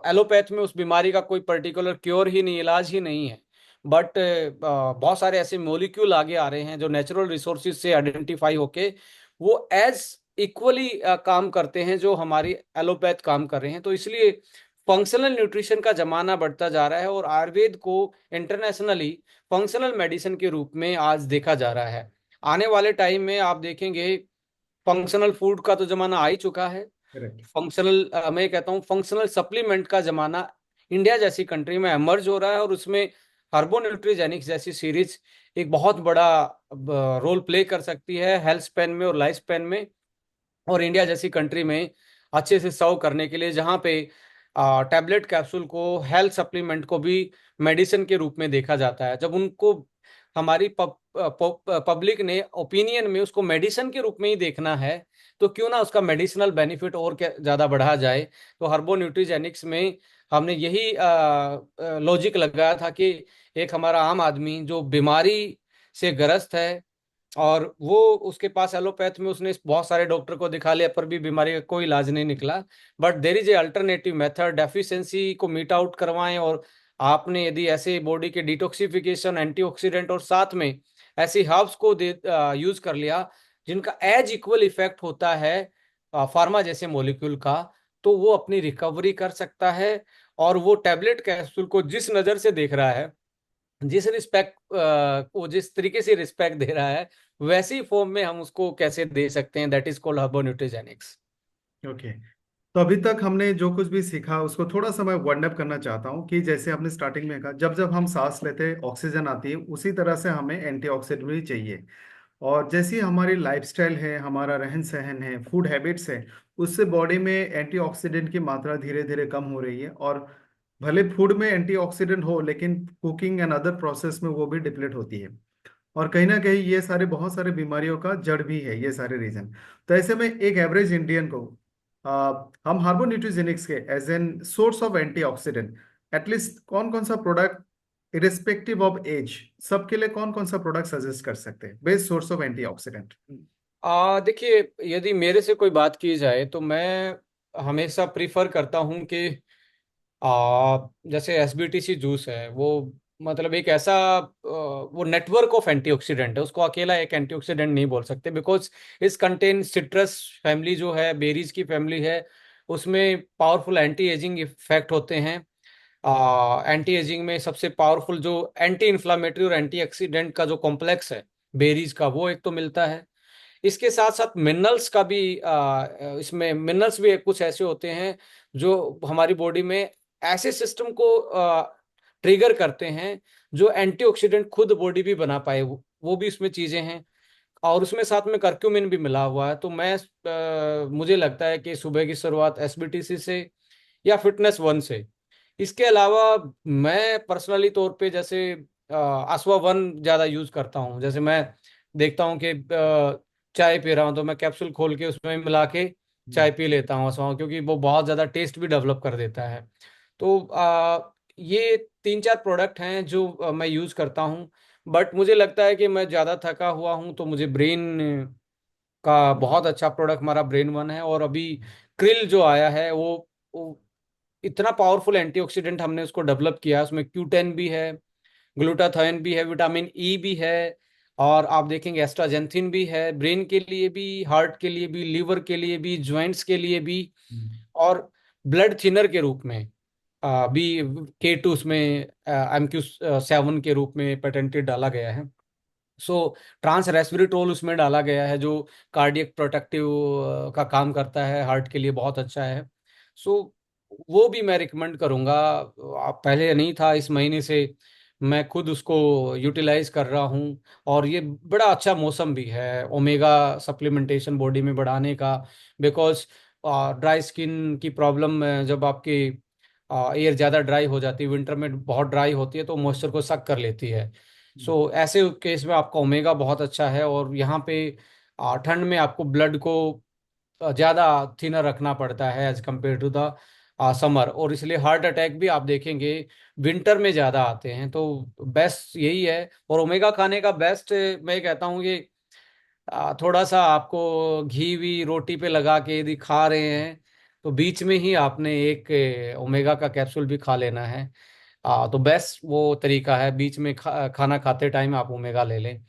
एलोपैथ में उस बीमारी का कोई पर्टिकुलर क्योर ही नहीं, इलाज ही नहीं है। बट बहुत सारे ऐसे मोलिक्यूल आगे आ रहे हैं जो नेचुरल रिसोर्सेज से आइडेंटिफाई होके वो एज इक्वली काम करते हैं जो हमारी एलोपैथ काम कर रहे हैं। तो इसलिए फंक्शनल न्यूट्रिशन का जमाना बढ़ता जा रहा है और आयुर्वेद को इंटरनेशनली फंक्शनल मेडिसिन के रूप में आज देखा जा रहा है। आने वाले टाइम में आप देखेंगे फंक्शनल फूड का तो जमाना आ ही चुका है, करेक्ट। फंक्शनल, मैं कहता हूँ फंक्शनल सप्लीमेंट का जमाना इंडिया जैसी कंट्री में एमर्ज हो रहा है, और उसमें हर्बो न्यूट्रीजेनिक्स जैसी सीरीज एक बहुत बड़ा रोल प्ले कर सकती है हेल्थ स्पैन में और लाइफ स्पैन में। और इंडिया जैसी कंट्री में अच्छे से सर्व करने के लिए, जहाँ पे टैबलेट कैप्सूल को, हेल्थ सप्लीमेंट को भी मेडिसिन के रूप में देखा जाता है, जब उनको हमारी पब्लिक ने ओपिनियन में उसको मेडिसिन के रूप में ही देखना है, तो क्यों ना उसका मेडिसिनल बेनिफिट और क्या ज़्यादा बढ़ा जाए। तो हर्बो न्यूट्रीजेनिक्स में हमने यही लॉजिक लगाया था कि एक हमारा आम आदमी जो बीमारी से ग्रस्त है, और वो उसके पास एलोपैथ में उसने बहुत सारे डॉक्टर को दिखा लिया पर भी बीमारी का कोई इलाज नहीं निकला, but there is A alternative method, deficiency को मीट आउट करवाएं। और आपने यदि ऐसे बॉडी के डिटॉक्सिफिकेशन, एंटीऑक्सीडेंट और साथ में ऐसी हर्ब्स को यूज कर लिया जिनका एज इक्वल इफेक्ट होता है फार्मा जैसे मॉलिक्यूल का, तो वो अपनी रिकवरी कर सकता है। और वो टैबलेट कैप्सूल को जिस नज़र से देख रहा है, जिस रिस्पेक्ट वो जिस तरीके से रिस्पेक्ट दे रहा है, वैसी फॉर्म में हम उसको कैसे दे सकते हैं, that is called herbo nutrigenics. Okay. तो अभी तक हमने जो कुछ भी सीखा उसको थोड़ा सा मैं वाइंड अप करना चाहता हूँ कि जैसे हमने स्टार्टिंग में कहा, जब जब हम सांस लेते हैं ऑक्सीजन आती है, उसी तरह से हमें एंटीऑक्सीडेंट भी चाहिए। और जैसी हमारी लाइफस्टाइल है, हमारा रहन सहन है, फूड हैबिट्स है, उससे बॉडी में एंटीऑक्सीडेंट की मात्रा धीरे धीरे कम हो रही है। और भले फूड में एंटीऑक्सीडेंट हो, लेकिन कुकिंग एंड अदर प्रोसेस में वो भी डिप्लीट होती है। और कहीं ना कहीं ये सारे बहुत सारे बीमारियों का जड़ भी है ये सारे रीजन। तो ऐसे में एक एवरेज इंडियन को हम हार्बो न्यूट्रिजेनिक्स के as an source of antioxidant at least कौन कौन सा प्रोडक्ट, इरेस्पेक्टिव ऑफ एज, सबके लिए कौन कौन सा प्रोडक्ट सजेस्ट कर सकते हैं बेस्ट सोर्स ऑफ एंटीऑक्सीडेंट? देखिए, यदि मेरे से कोई बात की जाए तो मैं हमेशा प्रीफर करता हूं कि जैसे एसबीटीसी जूस है, वो मतलब एक ऐसा वो नेटवर्क ऑफ एंटीऑक्सीडेंट है, उसको अकेला एक एंटीऑक्सीडेंट नहीं बोल सकते, बिकॉज इस कंटेन सिट्रस फैमिली जो है, बेरीज की फैमिली है, उसमें पावरफुल एंटी एजिंग इफेक्ट होते हैं। एंटी एजिंग में सबसे पावरफुल जो एंटी इन्फ्लामेटरी और एंटी ऑक्सीडेंट का जो कॉम्प्लेक्स है बेरीज का, वो एक तो मिलता है। इसके साथ साथ मिनरल्स का भी इसमें मिनरल्स भी कुछ ऐसे होते हैं जो हमारी बॉडी में ऐसे सिस्टम को ट्रिगर करते हैं जो एंटीऑक्सीडेंट खुद बॉडी भी बना पाए, वो भी इसमें चीजें हैं। और उसमें साथ में करक्यूमिन भी मिला हुआ है। तो मैं मुझे लगता है कि सुबह की शुरुआत एसबीटीसी से या फिटनेस वन से। इसके अलावा मैं पर्सनली तौर पे जैसे आसवा वन ज़्यादा यूज़ करता हूँ। जैसे मैं देखता हूँ कि चाय पी रहा हूँ तो मैं कैप्सूल खोल के उसमें मिला के चाय पी लेता हूँ आसवा, क्योंकि वो बहुत ज़्यादा टेस्ट भी डेवलप कर देता है। तो ये तीन चार प्रोडक्ट हैं जो मैं यूज़ करता हूँ। बट मुझे लगता है कि मैं ज़्यादा थका हुआ हूँ तो मुझे ब्रेन का बहुत अच्छा प्रोडक्ट हमारा ब्रेन वन है। और अभी क्रिल जो आया है वो इतना पावरफुल एंटीऑक्सीडेंट हमने उसको डेवलप किया है। उसमें क्यूटेन भी है, ग्लूटाथायोन भी है, विटामिन ई भी है, और आप देखेंगे एस्ट्राजेंथिन भी है, ब्रेन के लिए भी, हार्ट के लिए भी, लीवर के लिए भी, जॉइंट्स के लिए भी। और ब्लड थिनर के रूप में भी K2 उसमें MQ7 के रूप में पेटेंटेड डाला गया है। सो ट्रांस रेस्पिरेटोल उसमें डाला गया है जो कार्डियक प्रोटेक्टिव का काम करता है, हार्ट के लिए बहुत अच्छा है। सो वो भी मैं रिकमेंड करूँगा। आप पहले नहीं था, इस महीने से मैं खुद उसको यूटिलाइज कर रहा हूँ। और ये बड़ा अच्छा मौसम भी है ओमेगा सप्लीमेंटेशन बॉडी में बढ़ाने का, बिकॉज ड्राई स्किन की प्रॉब्लम, जब आपकी एयर ज़्यादा ड्राई हो जाती है, विंटर में बहुत ड्राई होती है तो मॉइस्चर को सक कर लेती है। सो ऐसे केस में आपका ओमेगा बहुत अच्छा है। और यहाँ पे ठंड में आपको ब्लड को ज़्यादा थिनर रखना पड़ता है as compare to the summer, और इसलिए हार्ट अटैक भी आप देखेंगे विंटर में ज़्यादा आते हैं। तो बेस्ट यही है। और ओमेगा खाने का बेस्ट मैं कहता हूँ कि थोड़ा सा आपको घी भी रोटी पे लगा के यदि खा रहे हैं तो बीच में ही आपने एक ओमेगा का कैप्सूल भी खा लेना है। तो बेस्ट वो तरीका है, बीच में खाना खाते टाइम आप ओमेगा ले लें।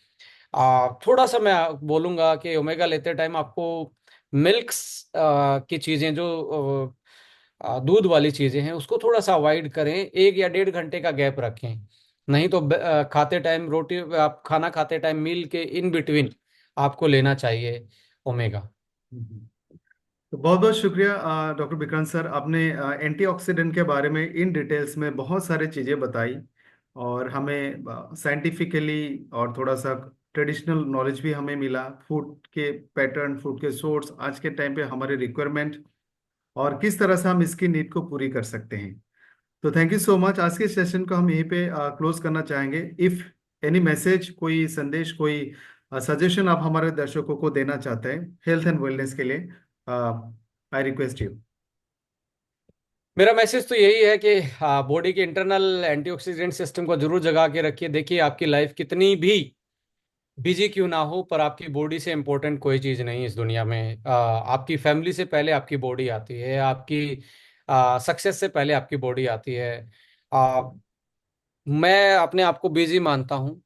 थोड़ा सा मैं बोलूँगा कि ओमेगा लेते टाइम आपको मिल्क्स की चीज़ें जो दूध वाली चीज़ें हैं उसको थोड़ा सा अवॉइड करें, 1 या 1.5 घंटे का गैप रखें। नहीं तो खाते टाइम रोटी, आप खाना खाते टाइम मील के इन बिटवीन आपको लेना चाहिए ओमेगा। तो बहुत बहुत शुक्रिया डॉक्टर विक्रांत सर, आपने एंटीऑक्सीडेंट के बारे में इन डिटेल्स में बहुत सारी चीज़ें बताई। और हमें साइंटिफिकली और थोड़ा सा ट्रेडिशनल नॉलेज भी हमें मिला, फूड के पैटर्न, फूड के सोर्स, आज के टाइम पे हमारे रिक्वायरमेंट, और किस तरह से हम इसकी नीड को पूरी कर सकते हैं। तो थैंक यू सो मच। आज के सेशन को हम यहीं पे क्लोज करना चाहेंगे। इफ एनी मैसेज, कोई संदेश, कोई सजेशन आप हमारे दर्शकों को देना चाहते हैं हेल्थ एंड वेलनेस के लिए, आई रिक्वेस्ट यू। मेरा मैसेज तो यही है कि बॉडी के इंटरनल एंटीऑक्सीडेंट सिस्टम को जरूर जगा के रखिए। देखिए, आपकी लाइफ कितनी भी बिजी क्यों ना हो, पर आपकी बॉडी से इम्पोर्टेंट कोई चीज़ नहीं इस दुनिया में। आपकी फैमिली से पहले आपकी बॉडी आती है, आपकी सक्सेस से पहले आपकी बॉडी आती है। आ, मैं अपने आप को बिजी मानता हूँ,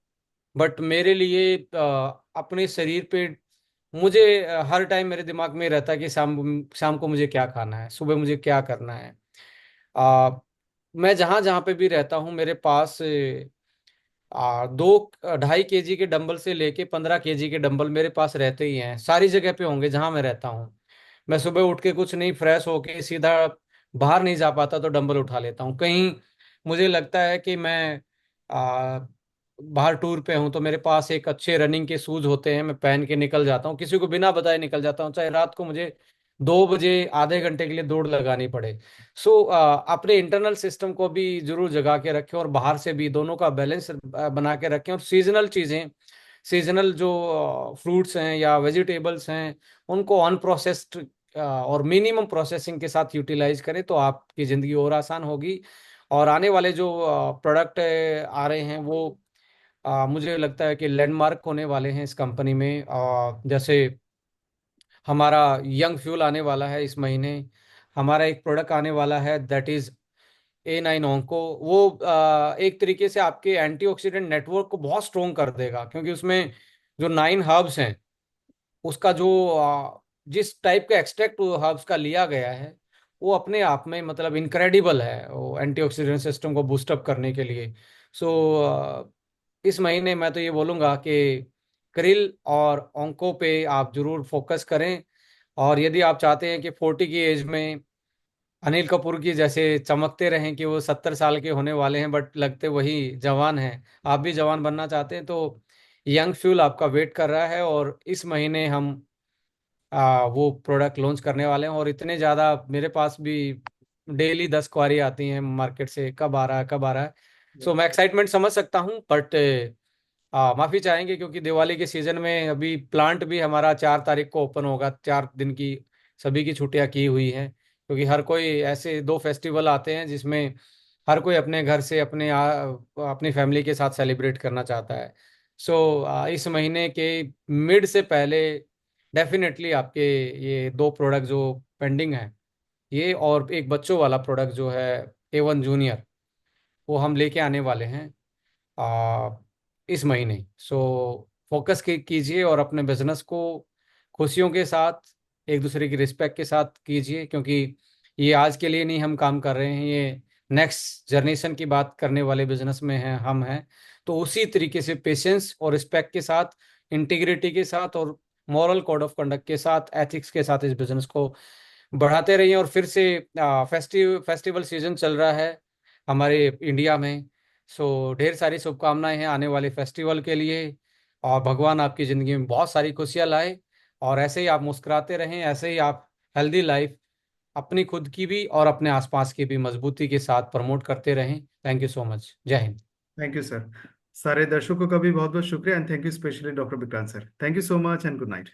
बट मेरे लिए अपने शरीर पे मुझे हर टाइम मेरे दिमाग में रहता है कि शाम शाम को मुझे क्या खाना है, सुबह मुझे क्या करना है। आ, मैं जहाँ जहाँ पे भी रहता हूँ मेरे पास 2 2.5 केजी के डंबल से लेके 15 केजी के डंबल मेरे पास रहते ही हैं, सारी जगह पे होंगे जहां मैं रहता हूँ। मैं सुबह उठ के कुछ नहीं, फ्रेश होके सीधा बाहर नहीं जा पाता तो डंबल उठा लेता हूँ। कहीं मुझे लगता है कि मैं आ, बाहर टूर पे हूँ तो मेरे पास एक अच्छे रनिंग के शूज होते हैं, मैं पहन के निकल जाता हूँ, किसी को बिना बताए निकल जाता हूँ, चाहे रात को मुझे 2 बजे आधे घंटे के लिए दौड़ लगानी पड़े। सो अपने इंटरनल सिस्टम को भी जरूर जगा के रखें और बाहर से भी, दोनों का बैलेंस बना के रखें। और सीजनल चीज़ें, सीजनल जो फ्रूट्स हैं या वेजिटेबल्स हैं, उनको अनप्रोसेस्ड और मिनिमम प्रोसेसिंग के साथ यूटिलाइज करें तो आपकी ज़िंदगी और आसान होगी। और आने वाले जो प्रोडक्ट आ रहे हैं वो मुझे लगता है कि लैंडमार्क होने वाले हैं इस कंपनी में। जैसे हमारा यंग फ्यूल आने वाला है इस महीने, हमारा एक प्रोडक्ट आने वाला है दैट इज A9 ओंको। वो एक तरीके से आपके एंटीऑक्सीडेंट नेटवर्क को बहुत स्ट्रोंग कर देगा, क्योंकि उसमें जो 9 हर्ब्स हैं, उसका जो जिस टाइप का एक्सट्रैक्ट हर्ब्स का लिया गया है, वो अपने आप में मतलब इनक्रेडिबल है वो एंटीऑक्सीडेंट सिस्टम को बूस्टअप करने के लिए। सो इस महीने मैं तो ये बोलूँगा कि krill और ओंको पे आप जरूर फोकस करें। और यदि आप चाहते हैं कि 40 की एज में अनिल कपूर की जैसे चमकते रहें कि वो 70 साल के होने वाले हैं बट लगते वही जवान हैं, आप भी जवान बनना चाहते हैं, तो यंग फ्यूल आपका वेट कर रहा है। और इस महीने हम वो प्रोडक्ट लॉन्च करने वाले हैं। और इतने ज़्यादा मेरे पास भी डेली 10 क्वारी आती हैं मार्केट से, कब आ रहा है कब आ रहा है। सो मैं एक्साइटमेंट समझ सकता हूँ, बट माफ़ी चाहेंगे क्योंकि दिवाली के सीज़न में अभी प्लांट भी हमारा 4 तारीख को ओपन होगा, 4 दिन की सभी की छुट्टियां की हुई हैं, क्योंकि हर कोई ऐसे 2 फेस्टिवल आते हैं जिसमें हर कोई अपने घर से अपनी फैमिली के साथ सेलिब्रेट करना चाहता है। सो इस महीने के मिड से पहले डेफिनेटली आपके ये 2 प्रोडक्ट जो पेंडिंग है, ये और एक बच्चों वाला प्रोडक्ट जो है A1 जूनियर, वो हम लेके आने वाले हैं आ, इस महीने। सो फोकस कीजिए और अपने बिजनेस को खुशियों के साथ, एक दूसरे की रिस्पेक्ट के साथ कीजिए, क्योंकि ये आज के लिए नहीं हम काम कर रहे हैं, ये नेक्स्ट जनरेशन की बात करने वाले बिजनेस में हैं हम हैं। तो उसी तरीके से पेशेंस और रिस्पेक्ट के साथ, इंटीग्रिटी के साथ और मॉरल कोड ऑफ कंडक्ट के साथ, एथिक्स के साथ इस बिजनेस को बढ़ाते रहिए। और फिर से फेस्टिवल सीजन चल रहा है हमारे इंडिया में। सो ढेर सारी शुभकामनाएं हैं आने वाले फेस्टिवल के लिए, और भगवान आपकी ज़िंदगी में बहुत सारी खुशियां लाए। और ऐसे ही आप मुस्कुराते रहें, ऐसे ही आप हेल्दी लाइफ अपनी खुद की भी और अपने आसपास की भी मजबूती के साथ प्रमोट करते रहें। Thank you so much. जय हिंद। Thank you sir. सारे दर्शकों का भी बहुत बहुत शुक्रिया and thank you specially doctor Vikrant sir. Thank you so much and good night.